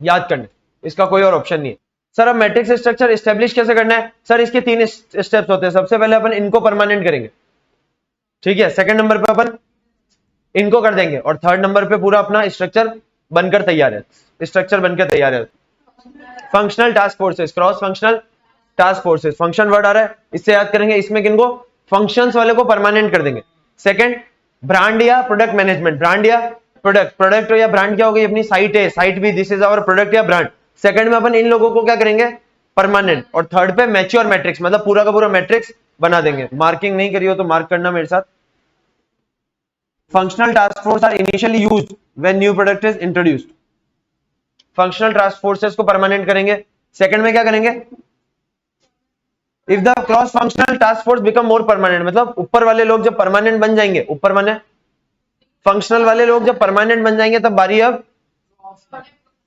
याद करना, इसका कोई और ऑप्शन नहीं है। सर अब मैट्रिक्स स्ट्रक्चर एस्टेब्लिश कैसे करना है? सर इसके 3 स्टेप्स होते हैं। सबसे पहले अपन इनको परमानेंट करेंगे, ठीक है, सेकंड नंबर पे अपन इनको कर देंगे, और थर्ड नंबर पे पूरा अपना स्ट्रक्चर बनकर तैयार है, स्ट्रक्चर बनकर तैयार है। Functional task forces, cross functional task forces, function word आ रहा है, इससे याद करेंगे, इसमें किनको? फंक्शंस वाले को परमानेंट कर देंगे। सेकंड, ब्रांड या प्रोडक्ट मैनेजमेंट, ब्रांड या प्रोडक्ट, प्रोडक्ट या ब्रांड क्या होगी? अपनी साइट है, साइट भी दिस इज आवर प्रोडक्ट या ब्रांड। सेकंड में अपन इन लोगों को क्या करेंगे? परमानेंट। और थर्ड पे मैच्योर मैट्रिक्स, मतलब पूरा का पूरा मैट्रिक्स बना देंगे। मार्किंग नहीं करी हो तो मार्क करना मेरे साथ। Functional task force are initially used when new product is introduced. Functional task forces को परमानेंट करेंगे। सेकंड में क्या करेंगे? If the cross functional task force become more permanent, मतलब ऊपर वाले लोग जब परमानेंट बन जाएंगे, ऊपर माने फंक्शनल वाले लोग जब परमानेंट बन जाएंगे, तब बारी अब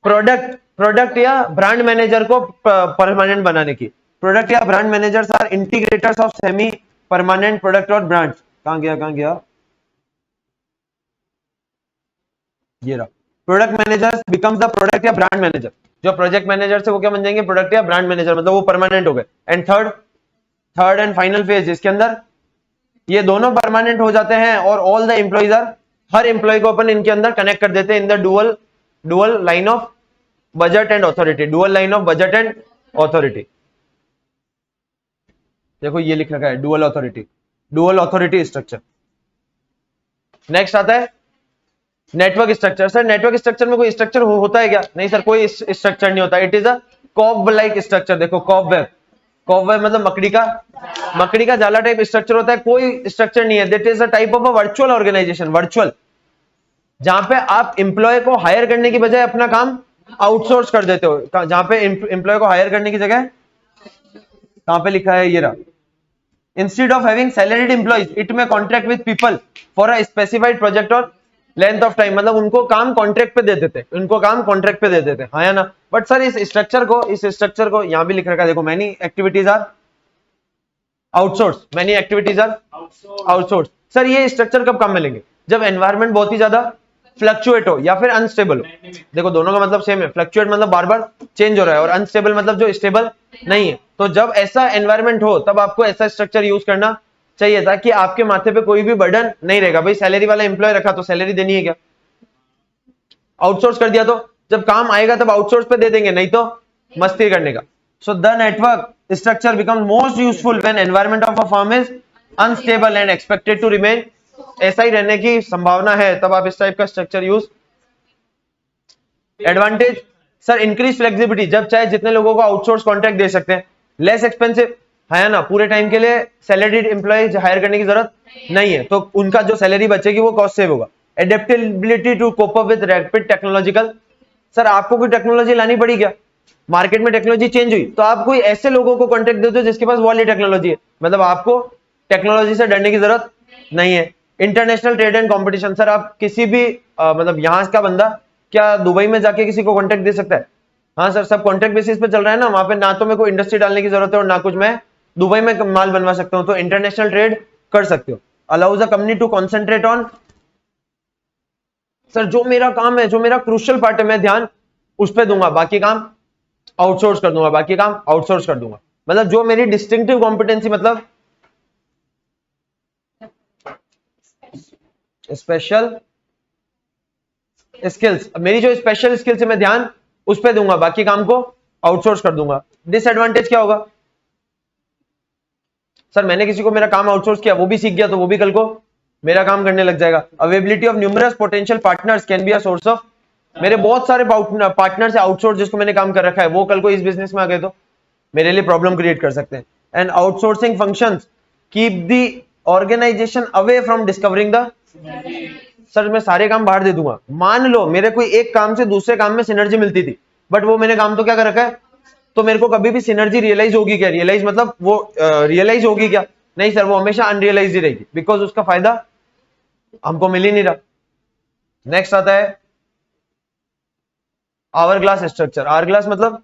प्रोडक्ट या ब्रांड मैनेजर को परमानेंट बनाने की। प्रोडक्ट या brand managers are integrators of semi permanent product और ब्रांड्स। कहां गया ये रहा। Product manager becomes the product या ब्रांड मैनेजर, जो प्रोजेक्ट मैनेजर से वो क्या बन जाएंगे? प्रोडक्ट या ब्रांड मैनेजर, मतलब वो परमानेंट हो गए। And third and final phase, इसके अंदर ये दोनों परमानेंट हो जाते हैं और ऑल द एम्प्लॉइज आर, हर एम्प्लॉय को अपन इनके अंदर कनेक्ट कर देते हैं in the dual line of budget and authority, dual line of budget and authority. देखो ये लिख रखा है डुअल अथॉरिटी स्ट्रक्चर। नेक्स्ट आता है network structure. Sir network structure में कोई स्ट्रक्चर होता है क्या? नहीं सर, कोई स्ट्रक्चर नहीं होता। It is a cob like structure. देखो कॉबवेब मतलब मकड़ी का जाला टाइप स्ट्रक्चर होता है, कोई स्ट्रक्चर नहीं है। That is a type of a virtual organization, virtual, जहां पे आप एम्प्लॉय को हायर करने की बजाय अपना काम आउटसोर्स कर देते हो। जहां पे एम्प्लॉय को हायर करने की जगह, कहां पे लिखा है ये रहा, instead of having salaried employees it may contract with people for a specified project or length of time, मतलब उनको काम कॉन्ट्रैक्ट पे दे देते, हाँ या ना? बट सर इस स्ट्रक्चर को यहां भी लिख रखा है, देखो many activities are outsource. Sir ये स्ट्रक्चर कब काम में लेंगे? जब एनवायरनमेंट बहुत ही ज्यादा फ्लक्चुएट हो या फिर अनस्टेबल हो। देखो दोनों का मतलब सेम है, फ्लक्चुएट मतलब बार बार चेंज हो रहा है, और अनस्टेबल मतलब जो स्टेबल नहीं है। तो जब ऐसा एनवायरनमेंट हो तब आपको ऐसा स्ट्रक्चर यूज करना चाहिए, ताकि आपके माथे पे कोई भी बर्डन नहीं रहेगा। भाई सैलरी वाला एम्प्लॉय रखा तो सैलरी देनी है क्या? आउटसोर्स कर दिया तो जब काम आएगा तब आउटसोर्स पे दे देंगे, नहीं तो मस्ती करने का। So the network structure becomes most useful when environment of a firm is unstable and expected to remain, ऐसा ही रहने की संभावना है, तब आप इस टाइप का structure use advantage sir increase flexibility, जब चाहे जितने लोगों को आउटसोर्स कॉन्ट्रैक्ट दे सकते हैं, लेस एक्सपेंसिव है ना, पूरे टाइम के लिए सैलरीड एम्प्लॉय हायर करने की जरूरत नहीं है, तो उनका जो सैलरी बचेगी वो कॉस्ट सेव होगा। Adaptability to cope up with rapid technological, sir आपको कोई टेक्नोलॉजी लानी पड़ी क्या, मार्केट में टेक्नोलॉजी चेंज हुई तो आप कोई ऐसे लोगों को कॉन्ट्रैक्ट देते हो जिसके पास वाली टेक्नोलॉजी है, मतलब आपको टेक्नोलॉजी से डरने की जरूरत नहीं है। International trade and competition, sir आप किसी भी मतलब यहां का बंदा क्या दुबई में जाके किसी को कॉन्ट्रैक्ट दे सकता है? हाँ सर, सब कॉन्ट्रैक्ट बेसिस पे चल रहा है ना, वहां पे ना तो मेरे को इंडस्ट्री डालने की जरूरत है और ना कुछ मैं दुबई में माल बनवा सकता हूं, तो इंटरनेशनल ट्रेड कर सकते हो। Allows a company to concentrate on, sir जो मेरा काम है, जो मेरा क्रूशियल पार्ट है, मैं ध्यान उस पर दूंगा, बाकी काम आउटसोर्स कर दूंगा, बाकी काम आउटसोर्स कर दूंगा, मतलब जो मेरी डिस्टिंक्टिव कॉम्पिटेंसी, मतलब स्पेशल स्किल्स, मेरी जो स्पेशल स्किल्स है मैं ध्यान उस पर दूंगा, बाकी काम को आउटसोर्स कर दूंगा। डिसएडवांटेज क्या होगा? सर मैंने किसी को मेरा काम आउटसोर्स किया, वो भी सीख गया तो वो भी कल को मेरा काम करने लग जाएगा। Availability of numerous potential partners can be a source of, मेरे बहुत सारे पार्टनर से आउटसोर्स जिसको मैंने काम कर रखा है वो कल को इस बिजनेस में आ गए तो मेरे लिए प्रॉब्लम क्रिएट कर सकते हैं। And outsourcing functions keep the organization away from discovering the, sir मैं सारे काम बाहर दे दूंगा, मान लो मेरे कोई एक काम से दूसरे काम में सिनर्जी मिलती थी, बट वो मैंने काम तो क्या कर रखा है, तो मेरे को कभी भी सिनर्जी रियलाइज होगी क्या? रियलाइज मतलब वो रियलाइज होगी क्या? नहीं सर, वो हमेशा अनरियलाइज ही रहेगी, बिकॉज उसका फायदा हमको मिल ही नहीं रहा। नेक्स्ट आता है hourglass structure. Hourglass मतलब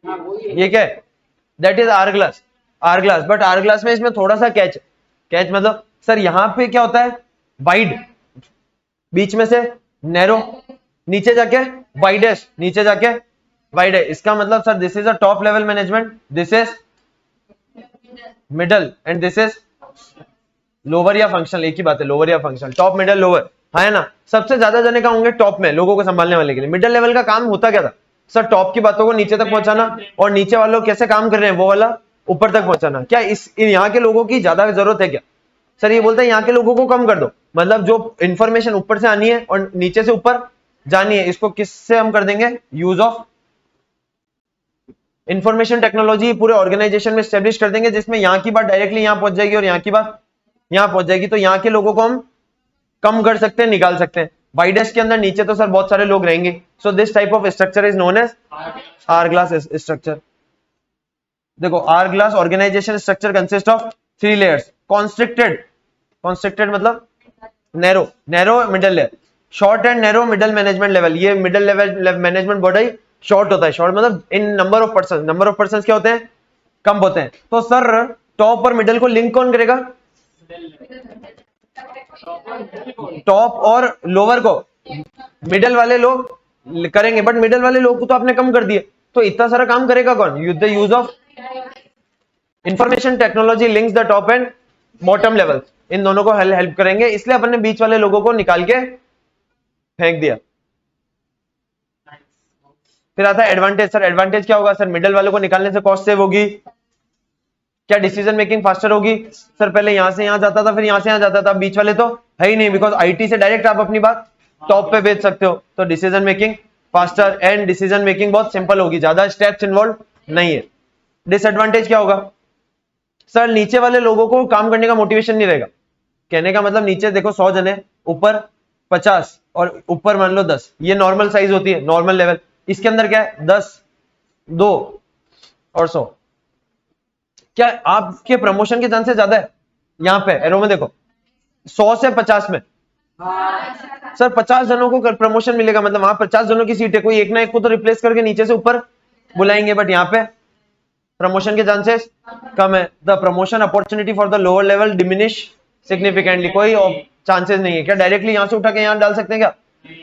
हाँ वही है। ये क्या है? That is hourglass. Hourglass, but hourglass में इसमें थोड़ा सा कैच, कैच मतलब सर यहां पे क्या होता है, वाइड, बीच में से नैरो, नीचे जाके वाइडेस्ट, नीचे जाके वाइड है, इसका मतलब sir this is a top level management, this is middle and this is lower या फंक्शनल, एक ही बात है, लोअर या फंक्शनल, टॉप मिडल लोअर, है ना। सबसे ज्यादा जने का होंगे टॉप में लोगों को संभालने वाले के लिए। मिडिल लेवल का काम होता क्या था सर? टॉप की बातों को नीचे तक पहुंचाना और नीचे वालों कैसे काम कर रहे हैं वो वाला ऊपर तक पहुंचाना। क्या इस यहाँ के लोगों की ज्यादा जरूरत है क्या? सर ये बोलता है यहाँ के लोगों को कम कर दो, मतलब जो इंफॉर्मेशन ऊपर से आनी है और नीचे से ऊपर जानी है, इसको किससे हम कर देंगे? यूज ऑफ इंफॉर्मेशन टेक्नोलॉजी पूरे ऑर्गेनाइजेशन में स्टेब्लिश कर देंगे, जिसमें यहाँ की बात डायरेक्टली यहाँ पहुंच जाएगी और यहाँ की बात यहाँ पहुंच जाएगी, तो यहाँ के लोगों को हम कम कर सकते हैं, निकाल सकते हैं। वाइडेस्ट के अंदर नीचे तो सर बहुत सारे लोग रहेंगे, so this type of structure is known as hourglass structure. देखो hourglass organization structure consist of 3 layers. Constricted, constricted मतलब narrow, narrow middle layer, short and narrow middle management level. ये middle level management बड़ा ही short होता है, short मतलब in number of person, number of person क्या होते हैं? कम होते हैं। तो सर टॉप और मिडल को लिंक कौन करेगा? टॉप और लोअर को मिडल वाले लोग करेंगे, बट मिडल वाले लोग को तो आपने कम कर दिए, तो इतना सारा काम करेगा कौन? Use of information technology links the top and bottom level, इन दोनों को हेल्प करेंगे, इसलिए अपन ने बीच वाले लोगों को निकाल के फेंक दिया। फिर आता है एडवांटेज। सर एडवांटेज क्या होगा? सर मिडल वालों को निकालने से कॉस्ट सेव होगी। क्या डिसीजन मेकिंग फास्टर होगी? सर पहले यहां से यहां जाता था, फिर यहां से यहां जाता था, बीच वाले तो है ही नहीं, बिकॉज आईटी से डायरेक्ट आप अपनी बात टॉप पे भेज सकते हो, तो decision making faster and decision making बहुत सिंपल होगी, ज्यादा स्टेप्स इन्वॉल्व नहीं है। डिसएडवांटेज क्या होगा? सर नीचे वाले लोगों को काम करने का मोटिवेशन नहीं रहेगा। कहने का मतलब नीचे देखो 100 जने, ऊपर 50 और ऊपर मान लो 10, ये नॉर्मल साइज होती है, नॉर्मल लेवल। इसके अंदर क्या है? 10, 2 और 100। क्या आपके प्रमोशन के चांसेस ज्यादा है? यहाँ पे एरो में देखो 100 से 50 में सर 50 जनों को प्रमोशन मिलेगा, मतलब वहां 50 जनों की सीट है, कोई एक ना एक को तो रिप्लेस करके नीचे से ऊपर बुलाएंगे, बट यहाँ पे प्रमोशन के चांसेस कम है। The promotion opportunity for the lower level diminish significantly, कोई चांसेस नहीं है। क्या डायरेक्टली यहां से उठा के यहां डाल सकते हैं क्या?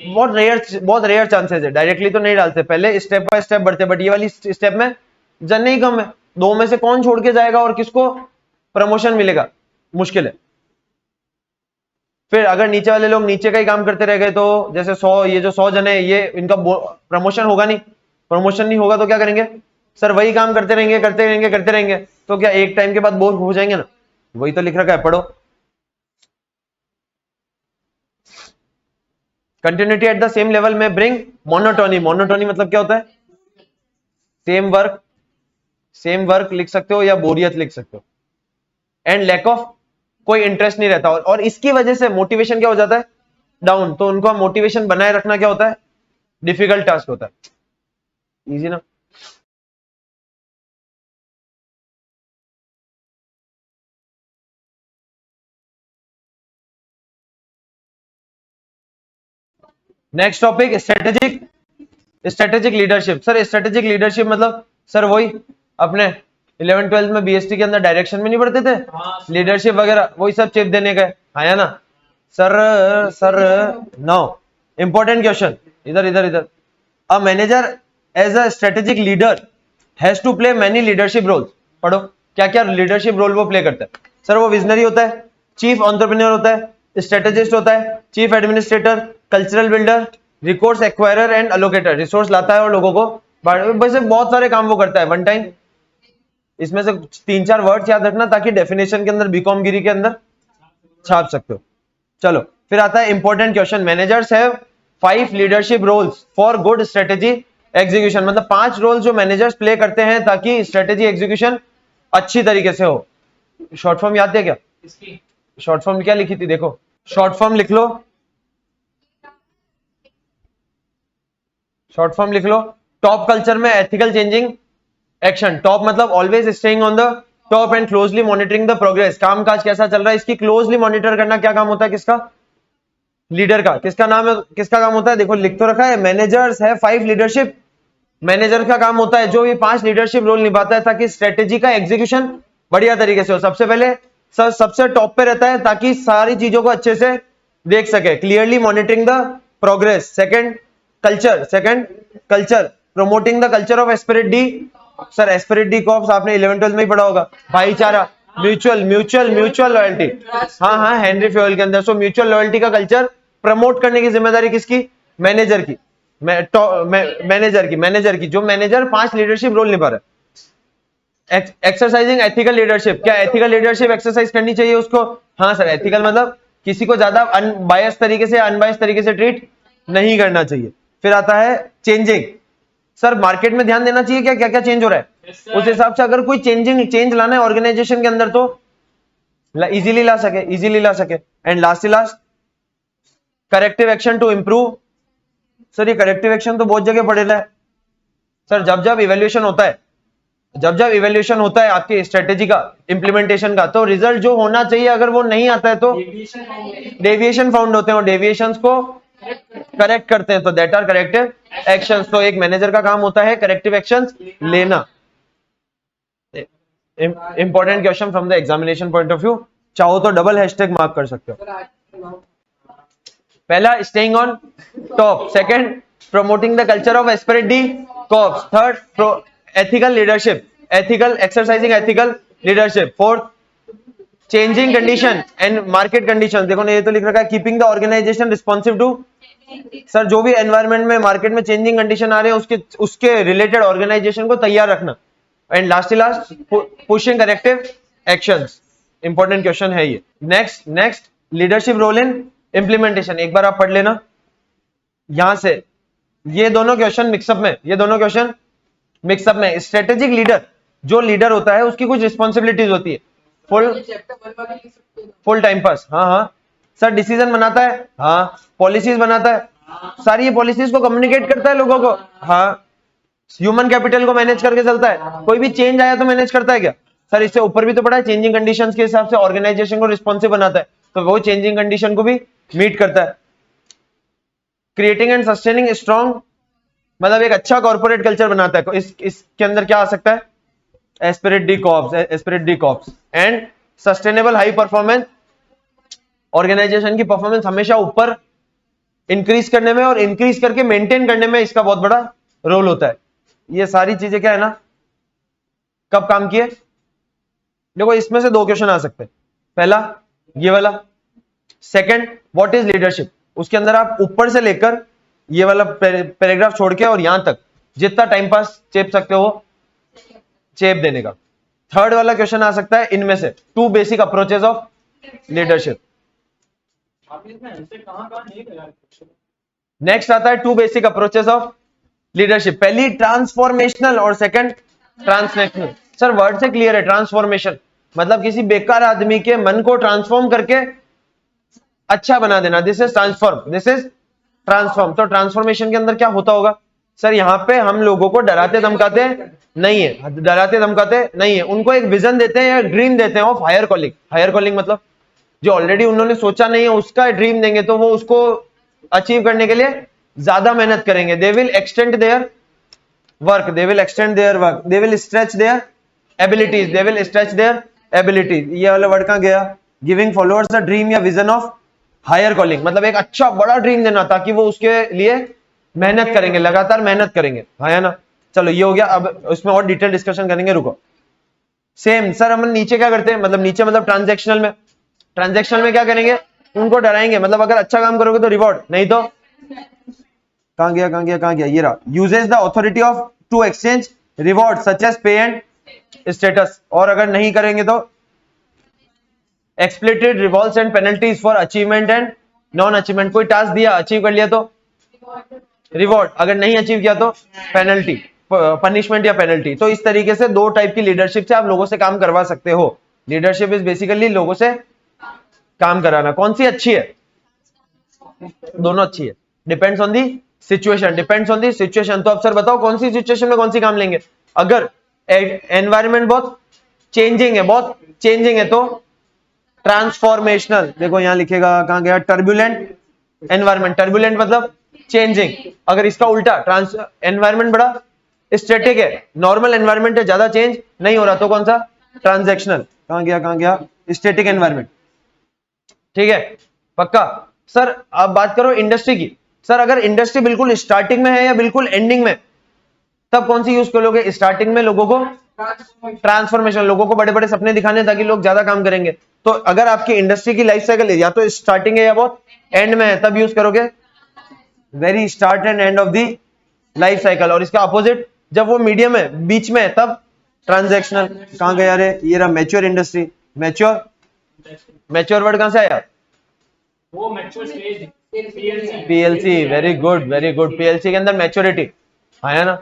बहुत रेयर चांसेस है, डायरेक्टली तो नहीं डालते, पहले स्टेप बाय स्टेप बढ़ते, बट ये वाली स्टेप में जन ही कम है। 2 में से कौन छोड़ के जाएगा और किसको प्रमोशन मिलेगा? मुश्किल है। फिर अगर नीचे वाले लोग नीचे का ही काम करते रह गए तो जैसे 100 ये जो 100 जन है ये इनका प्रमोशन होगा नहीं, प्रमोशन नहीं होगा तो क्या करेंगे सर, वही काम करते रहेंगे करते रहेंगे करते रहेंगे, तो क्या एक टाइम के बाद बोर हो जाएंगे ना। वही तो लिख रखा है, पढ़ो। Continuity at the same level में ब्रिंग मोनोटोनी। मोनोटोनी मतलब क्या होता है, सेम वर्क लिख सकते हो या बोरियत लिख सकते हो। एंड लैक ऑफ, कोई इंटरेस्ट नहीं रहता, और इसकी वजह से मोटिवेशन क्या हो जाता है, डाउन। तो उनको मोटिवेशन बनाए रखना क्या होता है, डिफिकल्ट टास्क होता है। इजी ना। Next topic strategic leadership. Sir strategic leadership मतलब सर वही अपने 11 12 में बीएसटी के अंदर डायरेक्शन में नहीं पढ़ते थे, लीडरशिप वगैरह वही सब चिप देने का है ना सर। नो, इंपॉर्टेंट क्वेश्चन, इधर इधर इधर। A manager as a strategic leader has to play many leadership roles. पढ़ो क्या क्या लीडरशिप रोल वो प्ले करता है। सर वो विजनरी होता है, चीफ एंटरप्रेन्योर होता है, स्ट्रेटेजिस्ट होता है, chief administrator, cultural builder, resource acquirer and allocator, resource लाता है और लोगों को वैसे बहुत सारे काम वो करता है वन टाइम। इसमें से 3-4 वर्ड्स याद रखना ताकि डेफिनेशन के अंदर बीकॉम गिरी के अंदर छाप सकते हो। चलो फिर आता है important question. Managers have 5 leadership roles for good strategy execution. मतलब 5 रोल जो मैनेजर्स प्ले करते हैं ताकि स्ट्रेटेजी एग्जीक्यूशन अच्छी तरीके से हो। शॉर्ट फॉर्म याद है क्या, शॉर्ट फॉर्म क्या लिखी थी, देखो शॉर्ट फॉर्म लिख लो, शॉर्ट फॉर्म लिख लो। टॉप कल्चर में एथिकल चेंजिंग एक्शन। टॉप मतलब always staying on the top and closely monitoring the progress. काम काज कैसा चल रहा है इसकी क्लोजली मॉनिटर करना क्या काम होता है, किसका, लीडर का। किसका नाम है, किसका काम होता है, देखो लिख तो रखा है, मैनेजर्स है 5 लीडरशिप। मैनेजर का काम होता है जो ये 5 लीडरशिप रोल निभाता है ताकि स्ट्रेटेजी का एग्जीक्यूशन बढ़िया तरीके से हो। सबसे पहले सबसे टॉप पे रहता है ताकि सारी चीजों को अच्छे से देख सके, clearly monitoring the progress. Second culture, promoting the culture of esprit D. Sir Spirit de corps आपने 11 12 में ही पढ़ा होगा, भाईचारा, म्यूचुअल लॉयल्टी। हाँ हेनरी फ्यूल के अंदर। सो म्यूचुअल लॉयल्टी का कल्चर प्रमोट करने की जिम्मेदारी किसकी, मैनेजर की। मैनेजर की जो मैनेजर 5 लीडरशिप रोल निभा रहा है। एक्सरसाइजिंग एथिकल लीडरशिप, क्या एथिकल लीडरशिप एक्सरसाइज करनी चाहिए उसको। हाँ सर, एथिकल मतलब किसी को ज्यादा अनबायस तरीके से ट्रीट नहीं करना चाहिए। फिर आता है चेंजिंग। सर मार्केट में ध्यान देना चाहिए क्या क्या चेंज हो रहा है, उस हिसाब से अगर कोई चेंज लाना है ऑर्गेनाइजेशन के अंदर तो इजीली ला सके। And last corrective action to improve. Sir ये करेक्टिव एक्शन तो बहुत जगह पड़ेगा है सर। जब इवैल्यूएशन होता है आपकी स्ट्रेटेजी का, इंप्लीमेंटेशन का, तो रिजल्ट जो होना चाहिए अगर वो नहीं आता है तो डेविएशन फाउंड होते हैं और डेविएशंस को करेक्ट करते हैं, तो दैट आर करेक्टिव एक्शंस। तो एक मैनेजर का काम होता है करेक्टिव एक्शंस लेना। Important question from the examination point of view, चाहो तो डबल हैशटैग मार्क कर सकते हो। पहला staying on top, second promoting the culture of esprit de corps, third ethical leadership, exercising ethical leadership, fourth changing condition and market condition. देखो ना ये तो लिख रखा है keeping the organization responsive to. Sir जो भी एनवायरमेंट में मार्केट में चेंजिंग कंडीशन आ रहे हैं उसके रिलेटेड ऑर्गेनाइजेशन को तैयार रखना। And last pushing corrective actions. Important question है ये। Next leadership role in implementation. एक बार आप पढ़ लेना यहां से, ये दोनों क्वेश्चन मिक्सअप में स्ट्रेटेजिक लीडर जो लीडर होता है उसकी कुछ रिस्पॉन्सिबिलिटीज होती है। फुल टाइम पास, हाँ सर। डिसीजन बनाता है, हाँ। पॉलिसीज बनाता है, सारी ये पॉलिसीज को कम्युनिकेट करता है लोगों को, हाँ। ह्यूमन कैपिटल को मैनेज करके चलता है। कोई भी चेंज आया तो मैनेज करता है क्या सर, इससे ऊपर भी तो पड़ा है चेंजिंग कंडीशंस के हिसाब से ऑर्गेनाइजेशन को रिस्पॉन्सिव बनाता है, तो वो चेंजिंग कंडीशन को भी मीट करता है। क्रिएटिंग एंड सस्टेनिंग स्ट्रॉन्ग मतलब एक अच्छा कॉर्पोरेट कल्चर बनाता है। इसके अंदर क्या आ सकता है, esprit de corps and sustainable high performance. Organization की परफॉर्मेंस हमेशा ऊपर इंक्रीज करने में और इंक्रीज करके मेंटेन करने में इसका बहुत बड़ा रोल होता है। ये सारी चीजें क्या है ना, कब काम किए, देखो इसमें से 2 क्वेश्चन आ सकते हैं। पहला ये वाला सेकंड, व्हाट इज लीडरशिप, उसके अंदर आप ऊपर से लेकर ये वाला पैराग्राफ छोड़ के और यहां तक जितना टाइम पास चेप सकते हो चेप देने का। थर्ड वाला क्वेश्चन आ सकता है इनमें से, two basic approaches of leadership. Next आता है two basic approaches of leadership, पहली ट्रांसफॉर्मेशनल और सेकंड ट्रांसनेशनल। सर वर्ड से क्लियर है, ट्रांसफॉर्मेशन मतलब किसी बेकार आदमी के मन को ट्रांसफॉर्म करके अच्छा बना देना, this is transform, this is transform. तो ट्रांसफॉर्मेशन के अंदर क्या होता होगा सर, यहाँ पे हम लोगों को डराते धमकाते नहीं है, डराते धमकाते नहीं है, उनको एक विजन देते हैं या ड्रीम देते हैं of higher calling. Higher calling मतलब जो ऑलरेडी उन्होंने सोचा नहीं है उसका ड्रीम देंगे, तो वो उसको अचीव करने के लिए ज्यादा मेहनत करेंगे। They will extend their work, they will extend their work, they will stretch there abilities, they will stretch there abilities. ये वाला वर्ड कहां गया, गिविंग फॉलोअर्स अ ड्रीम या विजन ऑफ हायर कॉलिंग, मतलब एक अच्छा बड़ा ड्रीम देना ताकि वो उसके लिए मेहनत करेंगे, लगातार मेहनत करेंगे, है ना। चलो ये हो गया, अब उसमें और डिटेल डिस्कशन करेंगे, रुको। सेम सर हम नीचे क्या करते हैं, मतलब नीचे मतलब ट्रांजैक्शनल में, ट्रांजैक्शनल में क्या करेंगे, उनको डराएंगे, मतलब अगर अच्छा काम करोगे तो रिवॉर्ड, नहीं तो कहां गया कहां गया कहां गया, ये रहा, uses the authority of to exchange reward such as pay and status, और अगर नहीं करेंगे तो explicit rewards and penalties for achievement and non achievement. कोई टास्क दिया, अचीव कर लिया तो रिवॉर्ड, अगर नहीं अचीव किया तो पेनल्टी, पनिशमेंट या पेनल्टी। तो इस तरीके से दो टाइप की लीडरशिप से आप लोगों से काम करवा सकते हो। लीडरशिप इज बेसिकली लोगों से काम कराना। कौन सी अच्छी है, दोनों अच्छी है, depends on the situation, depends on the situation. तो अब सर बताओ कौन सी सिचुएशन में कौन सी काम लेंगे। अगर एनवायरमेंट बहुत चेंजिंग है, बहुत चेंजिंग है, तो ट्रांसफॉर्मेशनल, देखो यहां लिखेगा, कहां गया, टर्बुलेंट एनवायरमेंट, टर्बुलेंट मतलब चेंजिंग। अगर इसका उल्टा एनवायरमेंट बड़ा स्टैटिक है, नॉर्मल एनवायरमेंट है, ज्यादा चेंज नहीं हो रहा, तो कौन सा, ट्रांजैक्शनल। कहां गया स्टैटिक एनवायरमेंट, ठीक है पक्का। सर आप बात करो इंडस्ट्री की, सर अगर इंडस्ट्री बिल्कुल स्टार्टिंग में है या बिल्कुल एंडिंग में, तब कौन सी यूज करोगे। स्टार्टिंग में लोगों को ट्रांसफॉर्मेशन, लोगों को बड़े बड़े सपने दिखाने ताकि लोग ज्यादा काम करेंगे। तो अगर आपकी इंडस्ट्री की लाइफ साइकिल या तो स्टार्टिंग है या बहुत एंड में है, तब यूज करोगे very start and end of the life cycle. और इसका अपोजिट जब वो मीडियम है, बीच में है, तब ट्रांजैक्शनल। कहां गया रे, ये रहा mature industry, mature, mature word कहां से आया, वो mature stage PLC, very good very good, PLC के अंदर मैच्योरिटी आया ना।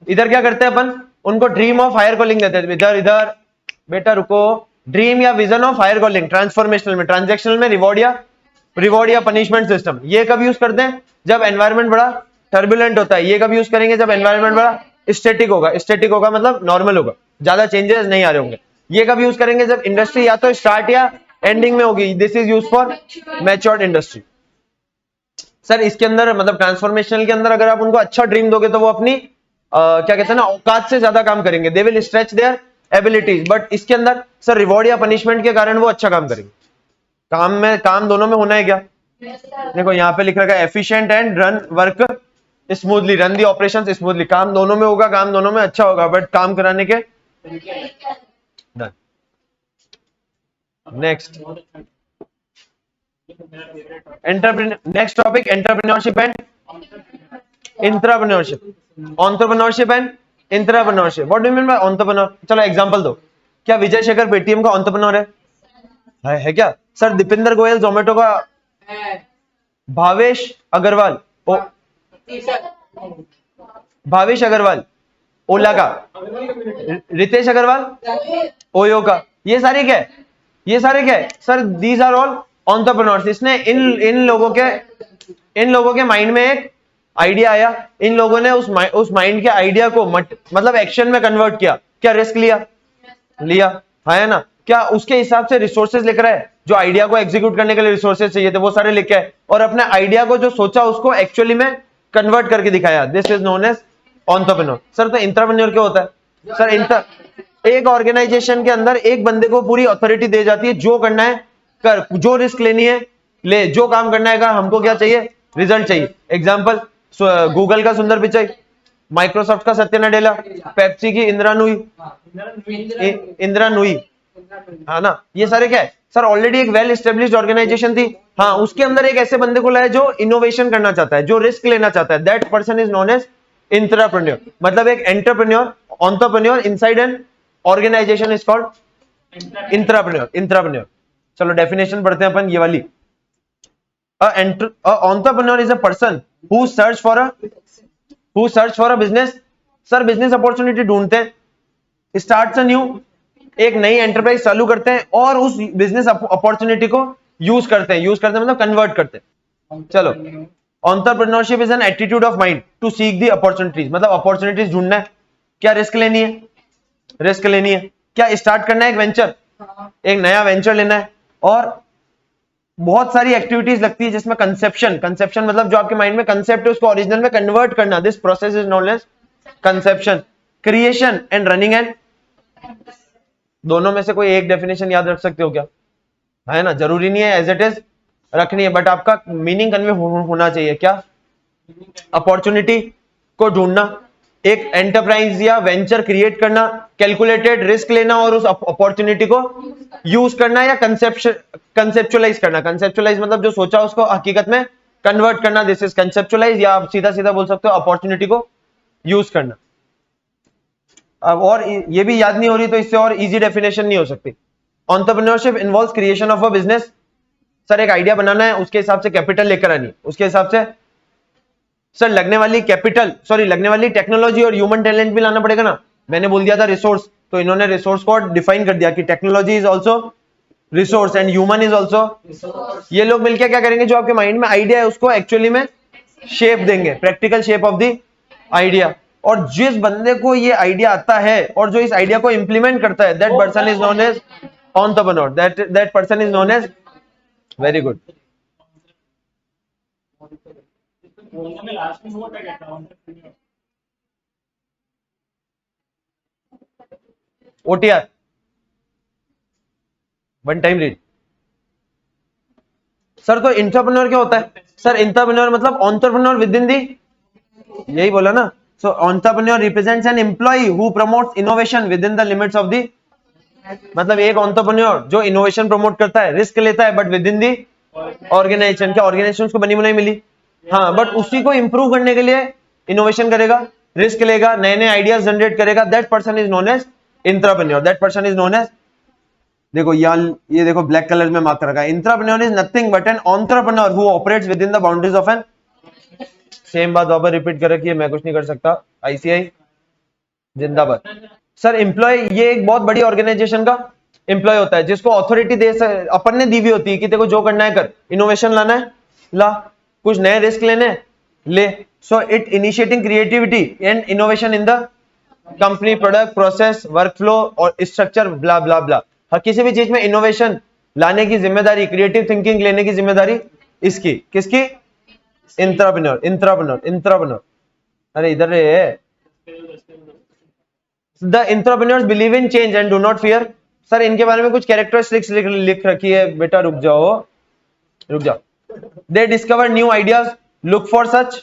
इधर क्या करते हैं अपन, उनको ड्रीम ऑफ हायर कॉलिंग देते हैं, इधर इधर बेटा रुको, ड्रीम या vision of higher calling transformational में, ट्रांजैक्शनल में रिवॉर्ड या पनिशमेंट सिस्टम। ये कब यूज करते हैं, जब एनवायरमेंट बड़ा टर्बुलेंट होता है। ये कब यूज करेंगे, जब एनवायरमेंट बड़ा स्टैटिक होगा, स्टैटिक होगा मतलब नॉर्मल होगा, ज्यादा चेंजेस नहीं आ रहे होंगे। ये कब यूज करेंगे, जब इंडस्ट्री या तो स्टार्ट या एंडिंग में होगी, this is use for matured industry. Sir इसके अंदर मतलब ट्रांसफॉर्मेशनल के अंदर अगर आप उनको अच्छा ड्रीम दोगे तो वो अपनी क्या कहते हैं ना, औकात से ज्यादा काम करेंगे, they will stretch there abilities. But इसके अंदर सर रिवॉर्ड या पनिशमेंट के कारण वो अच्छा काम करेंगे। काम दोनों में होना है क्या, देखो यहाँ पे लिख रखा है efficient and run work smoothly, run the operations smoothly. काम दोनों में होगा, काम दोनों में अच्छा होगा, बट काम कराने के done. Next next topic entrepreneurship and intrapreneurship, entrepreneurship and intrapreneurship. What do you mean by entrepreneur, चलो एग्जांपल दो। क्या विजय शेखर पेटीएम का एंटरप्रेन्योर है क्या। सर दीपेंद्र गोयल जोमेटो का, भावेश अग्रवाल ओला का, रितेश अग्रवाल ओयो का, ये सारे क्या है, ये सारे क्या है sir, these are all entrepreneurs. इसने इन लोगों के माइंड में एक आइडिया आया, इन लोगों ने उस माइंड के आइडिया को मतलब एक्शन में कन्वर्ट किया। क्या रिस्क लिया है ना, क्या उसके हिसाब से रिसोर्सेज लिख रहा है, जो आइडिया को एग्जीक्यूट करने के लिए रिसोर्सेज चाहिए थे वो सारे लिखे है, और अपने आइडिया को जो सोचा उसको एक्चुअली में कन्वर्ट करके दिखाया। This is known as entrepreneur. Sir तो इंट्राप्रेन्योर क्या होता है सर, एक ऑर्गेनाइजेशन के अंदर एक बंदे को पूरी अथॉरिटी दे जाती है, जो करना है कर, जो रिस्क लेनी है ले, जो काम करना है कर, हमको क्या चाहिए, रिजल्ट चाहिए। एग्जांपल गूगल का सुंदर पिचाई, माइक्रोसॉफ्ट का सत्य नडेला, पेप्सी की इंदिरा नुई, हाँ ना, ये सारे क्या है सर, ऑलरेडी एक वेल एस्टेब्लिश्ड ऑर्गेनाइजेशन थी, हाँ उसके अंदर एक ऐसे बंदे को लाया जो इनोवेशन करना चाहता है, जो रिस्क लेना चाहता है, that person is known as intrapreneur. मतलब एक entrepreneur, entrepreneur inside an organization is called intrapreneur. Intrapreneur, चलो डेफिनेशन पढ़ते हैं अपन ये वाली। Entrepreneur is a person who search for a business, sir business opportunity ढूंढते हैं, स्टार्ट्स अ न्यू, एक नई एंटरप्राइज चालू करते हैं और उस बिजनेस अपॉर्चुनिटी को यूज करते हैं, मतलब कन्वर्ट करते हैं। चलो, entrepreneurship is an attitude of mind to seek the opportunities, मतलब अपॉर्चुनिटीज ढूंढना है, क्या रिस्क लेनी है, क्या स्टार्ट करना है एक वेंचर, एक नया वेंचर लेना है, और बहुत सारी एक्टिविटीज लगती है जिसमें कंसेप्शन मतलब जो आपके माइंड में कंसेप्ट है उसको ओरिजिनल में कन्वर्ट करना, this process is known as conception. Creation and running and, दोनों में से कोई एक डेफिनेशन याद रख सकते हो क्या? है ना, जरूरी नहीं है एज इट इज रखनी है, बट आपका मीनिंग कन्वे होना चाहिए। क्या? अपॉर्चुनिटी को ढूंढना, एक एंटरप्राइज या वेंचर क्रिएट करना, कैलकुलेटेड रिस्क लेना और उस अपॉर्चुनिटी को यूज करना, या कंसेप्चुअलाइज करना। कंसेप्चुअलाइज मतलब जो सोचा उसको हकीकत में कन्वर्ट करना, दिस इज कंसेप्चुअलाइज, या आप सीधा सीधा बोल सकते हो अपॉर्चुनिटी को यूज करना। अब और ये भी याद नहीं हो रही तो इससे और इजी डेफिनेशन नहीं हो सकती। Entrepreneurship involves creation of a business, sir एक आइडिया बनाना है, उसके हिसाब से कैपिटल लेकर आनी, उसके हिसाब से सर लगने वाली टेक्नोलॉजी और ह्यूमन टैलेंट भी लाना पड़ेगा ना। मैंने बोल दिया था रिसोर्स, तो इन्होंने रिसोर्स को डिफाइन कर दिया कि technology is also resource and human is also. ये लोग मिलकर क्या करेंगे, जो आपके माइंड में आइडिया है उसको एक्चुअली में शेप देंगे, practical shape of the idea. और जिस बंदे को ये आइडिया आता है और जो इस आइडिया को इंप्लीमेंट करता है, that person is known as entrepreneur, that person is known as, very good. Last में वो क्या कहता हूँ, OTR, one time read. Sir तो एंटरप्रेन्योर क्या होता है? सर एंटरप्रेन्योर मतलब एंटरप्रेन्योर विद इन दी, यही बोला ना। So entrepreneur represents an employee who promotes innovation within the limits of the, मतलब एक एंटरप्रेन्योर जो इनोवेशन प्रमोट करता है, रिस्क लेता है, but within the organization. क्या ऑर्गेनाइजेशन उसको बनी बनाई मिली? हाँ, बट उसी को इंप्रूव करने के लिए इनोवेशन करेगा, रिस्क लेगा, नए नए आइडियाज जनरेट करेगा, that person is known as entrepreneur, that person is known as, देखो ये देखो ब्लैक कलर में मार्क रखा है, entrepreneur is nothing but an entrepreneur who operates within the boundaries of an, same बात वापस repeat कर रखी है, मैं कुछ नहीं कर सकता। आईसीआई जिंदाबाद। सर एम्प्लॉय, ये एक बहुत बड़ी ऑर्गेनाइजेशन का एम्प्लॉय होता है जिसको अथॉरिटी अपन ने दी हुई होती है कि देखो जो करना है कर, इनोवेशन लाना है ला, कुछ नए रिस्क लेने ले। So it initiating creativity and innovation in the company, product, process, workflow और स्ट्रक्चर, ब्ला ब्ला ब्ला। हर किसी भी चीज में इनोवेशन लाने की जिम्मेदारी, क्रिएटिव थिंकिंग लेने की जिम्मेदारी इसकी, किसकी? इंट्राप्रेन्योर। अरे इधर है। The entrepreneurs believe in change and do not fear. Sir इनके बारे में कुछ कैरेक्टरिस्टिक्स लिख रखी है, बेटा रुक जाओ। They discover new ideas, look for such.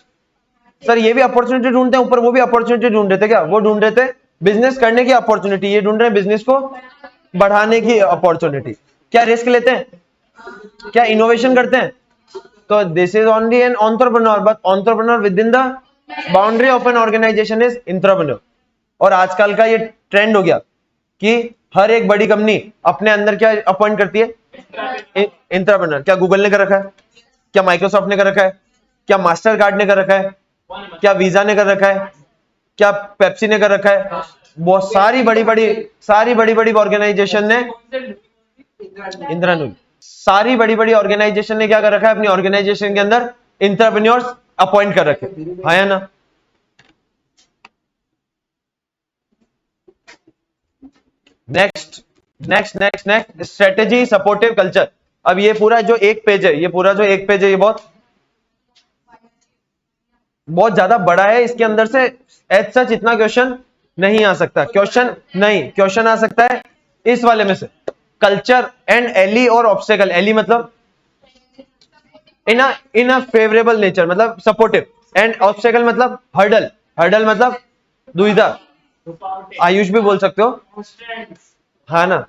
Sir ये भी अपॉर्चुनिटी ढूंढते हैं, ऊपर वो भी अपॉर्चुनिटी ढूंढ रहे थे। क्या वो ढूंढ रहे थे? बिजनेस करने की अपॉर्चुनिटी, ये ढूंढ रहे हैं बिजनेस को बढ़ाने की अपॉर्चुनिटी। क्या रिस्क लेते हैं? क्या इनोवेशन करते हैं? तो this is only an entrepreneur, but entrepreneur within the boundary of an organization is entrepreneur. और आजकल का ये ट्रेंड हो गया कि हर एक बड़ी कंपनी अपने अंदर क्या अपॉइंट करती है? एंटरप्रेन्योर। क्या गूगल ने कर रखा है? क्या माइक्रोसॉफ्ट ने कर रखा है? क्या मास्टर कार्ड ने कर रखा है? क्या वीजा ने कर रखा है? क्या पेप्सी ने कर रखा है? बहुत सारी बड़ी बड़ी ऑर्गेनाइजेशन ने, इंद्रानुल, सारी बड़ी बड़ी ऑर्गेनाइजेशन ने क्या कर रखा है? अपनी ऑर्गेनाइजेशन के अंदर एंटरप्रेन्योर्स अपॉइंट कर रखे, हाँ या ना? Next strategy, supportive culture. अब ये पूरा जो एक पेज है, ये बहुत ज्यादा बड़ा है, इसके अंदर से एज सच इतना क्वेश्चन नहीं आ सकता। क्वेश्चन आ सकता है इस वाले में से, कल्चर एंड एली और ऑब्स्टेकल। एली मतलब इन अ फेवरेबल नेचर, मतलब सपोर्टिव, एंड ऑब्स्टेकल मतलब हर्डल मतलब दुविधा, आयुष भी बोल सकते हो, हाँ ना।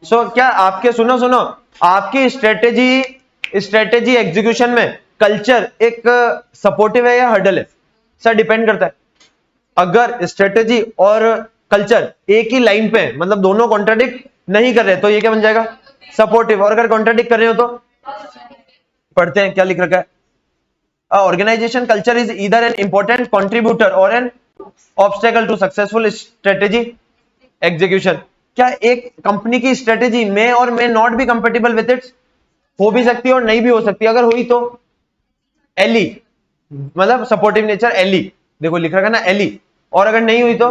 सो क्या आपके सुनो सुनो आपकी स्ट्रेटेजी एग्जीक्यूशन में कल्चर एक सपोर्टिव है या हर्डल है? सर डिपेंड करता है। अगर स्ट्रेटेजी और कल्चर एक ही लाइन पे है, मतलब दोनों कॉन्ट्राडिक्ट नहीं कर रहे, तो ये क्या बन जाएगा? सपोर्टिव। और अगर कॉन्ट्राडिक्ट कर रहे हो तो पढ़ते हैं क्या लिख रखा है। Organization culture is either an important contributor or an obstacle to successful strategy execution. क्या एक कंपनी की स्ट्रेटेजी में और may not be compatible with its? हो भी सकती है और नहीं भी हो सकती। अगर हुई तो एली, मतलब सपोर्टिव नेचर एली, देखो लिख रखा है ना एली। और अगर नहीं हुई तो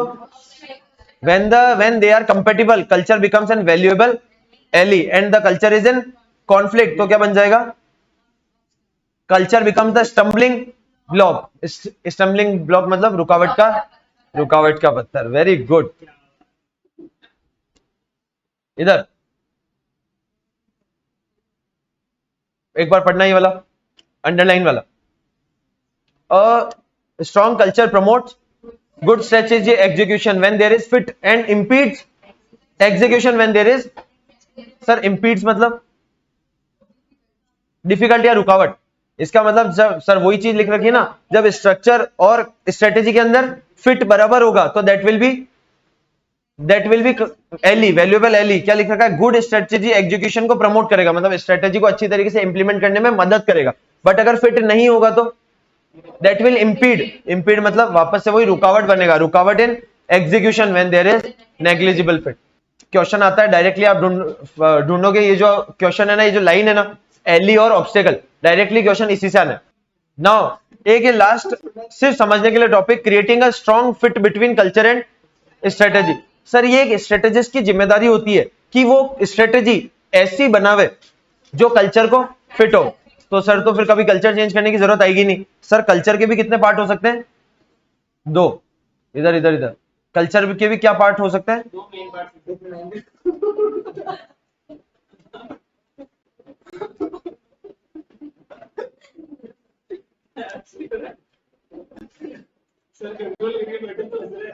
when they are compatible culture becomes an valuable ally and the culture is in conflict, तो क्या बन जाएगा? Culture becomes the stumbling block. Stumbling block मतलब रुकावट का पत्थर। Very good. इधर एक बार पढ़ना, ये वाला अंडरलाइन वाला। A strong culture promotes good strategy execution when there is fit and impedes execution when there is, sir impedes मतलब डिफिकल्ट या रुकावट। इसका मतलब जब सर वही चीज लिख रखी है ना, जब स्ट्रक्चर और स्ट्रेटेजी के अंदर फिट बराबर होगा तो that will be ally, valuable ally. क्या लिख रखा है? गुड स्ट्रेटेजी एग्जीक्यूशन को प्रमोट करेगा, मतलब स्ट्रेटेजी को अच्छी तरीके से इंप्लीमेंट करने में मदद करेगा। बट अगर फिट नहीं होगा तो दैट विल इंपीड मतलब वापस से वही रुकावट बनेगा। रुकावट in execution when there is negligible fit. Question आता है डायरेक्टली, आप ढूंढोगे ये जो क्वेश्चन है ना, ये जो लाइन है ना एली और ऑब्स्टेकल, डायरेक्टली क्वेश्चन इसी से आना है। नाउ एक लास्ट सिर्फ समझने के लिए topic, creating a strong fit between culture and strategy. Sir ये एक स्ट्रेटेजिस्ट की जिम्मेदारी होती है कि वो स्ट्रेटेजी ऐसी बनावे जो कल्चर को फिट हो। तो सर तो फिर कभी कल्चर चेंज करने की जरूरत आएगी नहीं। सर कल्चर के भी कितने पार्ट हो सकते हैं? दो। इधर इधर इधर कल्चर के भी क्या पार्ट हो सकते हैं? दो मेन पार्ट। सर कंट्रोल लेके बैठे तो हंस रहे।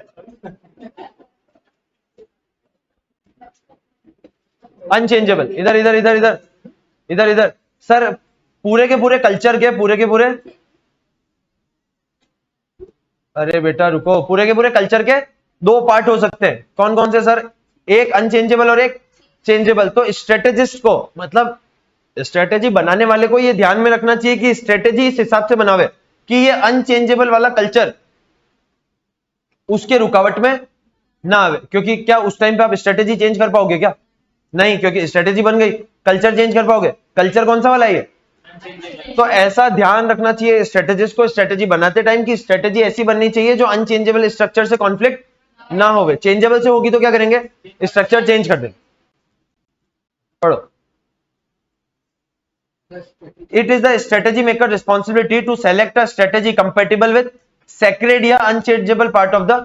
अनचेंजेबल। इधर इधर इधर इधर इधर इधर सर पूरे के पूरे कल्चर के अरे बेटा रुको, पूरे के पूरे कल्चर के दो पार्ट हो सकते हैं। कौन कौन से सर? एक अनचेंजेबल और एक चेंजेबल। तो स्ट्रेटेजिस्ट को, मतलब स्ट्रेटेजी बनाने वाले को ये ध्यान में रखना चाहिए कि स्ट्रेटेजी इस हिसाब से बनावे कि ये अनचेंजेबल वाला कल्चर उसके रुकावट में ना आवे। क्योंकि क्या उस टाइम पे आप स्ट्रेटेजी चेंज कर पाओगे क्या? नहीं, क्योंकि स्ट्रेटेजी बन गई। कल्चर चेंज कर पाओगे? कल्चर कौन सा वाला है ये? तो ऐसा ध्यान रखना चाहिए स्ट्रेटेजिस्ट को स्ट्रेटेजी बनाते टाइम कि स्ट्रेटेजी ऐसी बननी चाहिए जो अनचेंजेबल स्ट्रक्चर से कॉन्फ्लिक्ट ना होवे। चेंजेबल से होगी तो क्या करेंगे? स्ट्रक्चर चेंज कर देंगे। पढ़ो। It is the strategy maker responsibility to select a strategy compatible with sacred या unchangeable part of the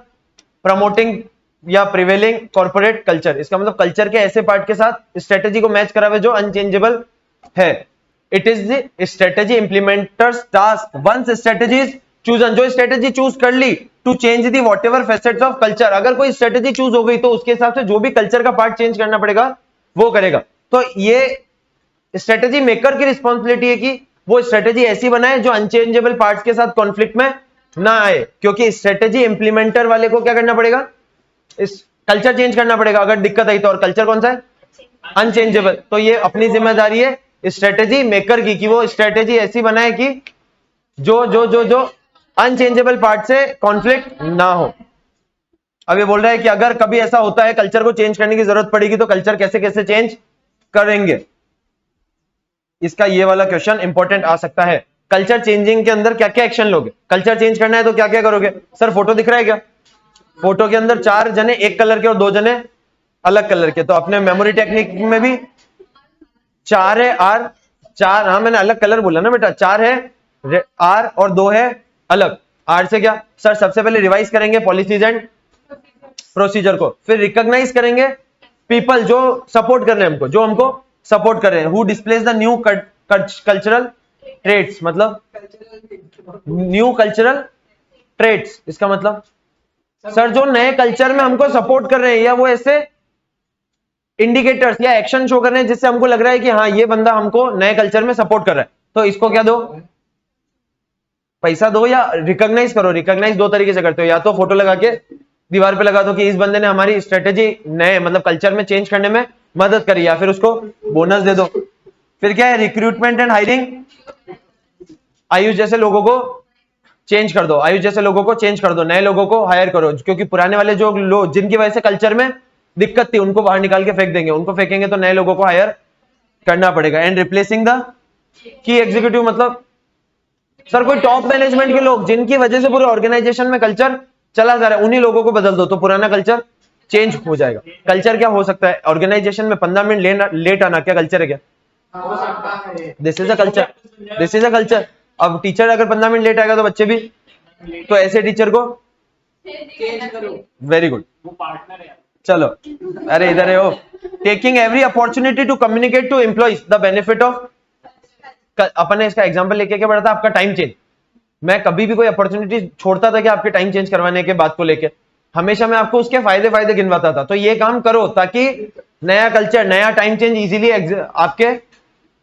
promoting या प्रिवेलिंग कॉर्पोरेट कल्चर। इसका मतलब कल्चर के ऐसे पार्ट के साथ स्ट्रेटेजी को मैच करावे जो अनचेंजेबल है। It is the strategy implementers task once strategy is chosen. जो स्ट्रेटेजी चूज कर ली to change the whatever facets of culture. अगर कोई स्ट्रेटेजी चूज हो गई तो उसके हिसाब से जो भी कल्चर का पार्ट चेंज करना पड़ेगा वो करेगा। तो ये स्ट्रेटेजी मेकर की रिस्पॉन्सिबिलिटी है कि वो स्ट्रेटेजी ऐसी बनाए जो अनचेंजेबल पार्ट्स के साथ कॉन्फ्लिक्ट में ना आए। क्योंकि स्ट्रेटेजी इंप्लीमेंटर वाले को क्या करना पड़ेगा? इस कल्चर चेंज करना पड़ेगा अगर दिक्कत आई तो। और कल्चर कौन सा है? अनचेंजेबल। तो ये अपनी जिम्मेदारी है स्ट्रेटेजी मेकर की कि वो स्ट्रेटेजी ऐसी बनाए कि जो जो जो जो अनचेंजेबल पार्ट से कॉन्फ्लिक्ट ना हो। अब ये बोल रहा है कि अगर कभी ऐसा होता है कल्चर को चेंज करने की जरूरत पड़ेगी तो कल्चर कैसे कैसे चेंज करेंगे। इसका ये वाला क्वेश्चन इंपॉर्टेंट आ सकता है। कल्चर चेंजिंग के अंदर क्या क्या एक्शन लोगे? कल्चर चेंज करना है तो क्या क्या करोगे? सर फोटो दिख रहा है क्या? फोटो के अंदर 4 जने एक कलर के और 2 जने अलग कलर के। तो अपने मेमोरी टेक्निक में भी 4 है आर, 4, हाँ मैंने अलग कलर बोला ना बेटा। 4 है आर और 2 है अलग। आर से क्या? सर सबसे पहले रिवाइज करेंगे पॉलिसीज एंड प्रोसीजर को, फिर रिकॉग्नाइज करेंगे पीपल जो सपोर्ट कर रहे हैं हमको, जो हमको सपोर्ट कर रहे हैं। Who displace the new cultural traits, मतलब न्यू कल्चरल ट्रेड्स। इसका मतलब सर जो नए कल्चर में हमको सपोर्ट कर रहे हैं या वो ऐसे इंडिकेटर्स या एक्शन शो कर रहे हैं जिससे हमको लग रहा है कि हाँ ये बंदा हमको नए कल्चर में सपोर्ट कर रहा है, तो इसको क्या दो, पैसा दो या रिकॉग्नाइज करो। रिकॉग्नाइज दो तरीके से करते हो, या तो फोटो लगा के दीवार पे लगा दो कि इस बंदे ने हमारी स्ट्रेटेजी नए मतलब कल्चर में चेंज करने में मदद करी, या फिर उसको बोनस दे दो। फिर क्या है, रिक्रूटमेंट एंड हायरिंग, आयुष जैसे लोगों को चेंज कर दो, आयुष जैसे लोगों को चेंज कर दो, नए लोगों को हायर करो, क्योंकि पुराने वाले जो लोग जिनकी वजह से कल्चर में दिक्कत थी उनको बाहर निकाल के फेंक देंगे, उनको फेंकेंगे तो नए लोगों को हायर करना पड़ेगा। And replacing the key executive, मतलब सर कोई टॉप मैनेजमेंट के लोग जिनकी वजह से पूरे ऑर्गेनाइजेशन में कल्चर चला जा रहा है, उन्हीं लोगों को बदल दो तो पुराना कल्चर चेंज हो जाएगा। कल्चर क्या हो सकता है, ऑर्गेनाइजेशन में 15 मिनट लेट आना, क्या कल्चर है क्या? This is a culture, this is a culture. अब टीचर अगर 15 मिनट लेट आएगा तो बच्चे भी, तो ऐसे टीचर को वेरी गुड, वो पार्टनर है। चलो अरे इधर है वो, taking every opportunity to communicate to employees the benefit of, अपन ने इसका एग्जांपल लेके क्या पढ़ा था, आपका टाइम चेंज। मैं कभी भी कोई अपॉर्चुनिटी छोड़ता था कि आपके टाइम चेंज करवाने के बात को लेके, हमेशा मैं आपको उसके फायदे गिनवाता था। तो ये काम करो ताकि नया कल्चर, नया टाइम चेंज इजीली आपके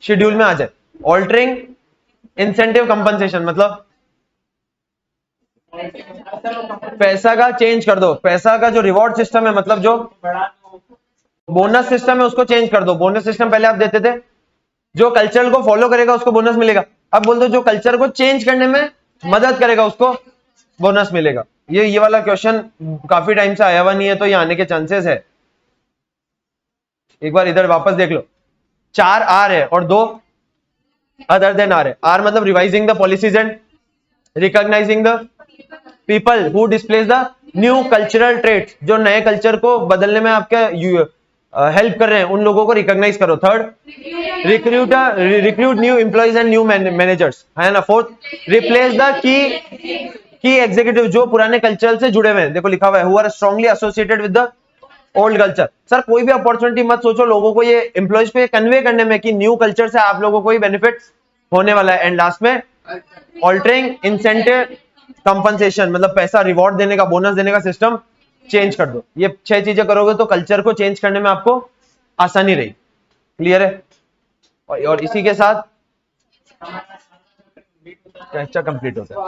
शेड्यूल में आ जाए। ऑल्टरिंग इंसेंटिव कंपनसेशन, मतलब पैसा का चेंज कर दो, पैसा का जो रिवॉर्ड सिस्टम है, मतलब जो बोनस सिस्टम है उसको चेंज कर दो। बोनस सिस्टम पहले आप देते थे, जो कल्चर को फॉलो करेगा उसको बोनस मिलेगा, अब बोल दो जो कल्चर को चेंज करने में मदद करेगा उसको बोनस मिलेगा। ये वाला क्वेश्चन काफी टाइम से आया हुआ नहीं है, तो ये आने के चांसेस है। एक बार इधर वापस देख लो, 4 आर है और 2 अदर देन आर है। आर मतलब revising the policies and recognising the people who displays the new cultural traits, जो नए कल्चर को बदलने में आपके हेल्प कर रहे हैं, उन लोगों को रिकॉग्नाइज करो। Third, recruit new employees and new managers, है ना। Fourth, replace the key executive, जो पुराने कल्चर से जुड़े हुए हैं, देखो लिखा हुआ है, who are strongly associated with the old culture. Sir कोई भी अपॉर्चुनिटी मत सोचो लोगों को, ये एम्प्लॉइज को ये कन्वे करने में कि न्यू कल्चर से आप लोगों को ही बेनिफिट होने वाला है। एंड लास्ट में ऑल्टरिंग इंसेंटिव कंपनसेशन, मतलब पैसा रिवॉर्ड देने का, बोनस देने का सिस्टम चेंज कर दो। ये 6 चीजें करोगे तो कल्चर को चेंज करने में आपको आसानी रही। क्लियर है? और इसी के साथ चर्चा कंप्लीट होता है।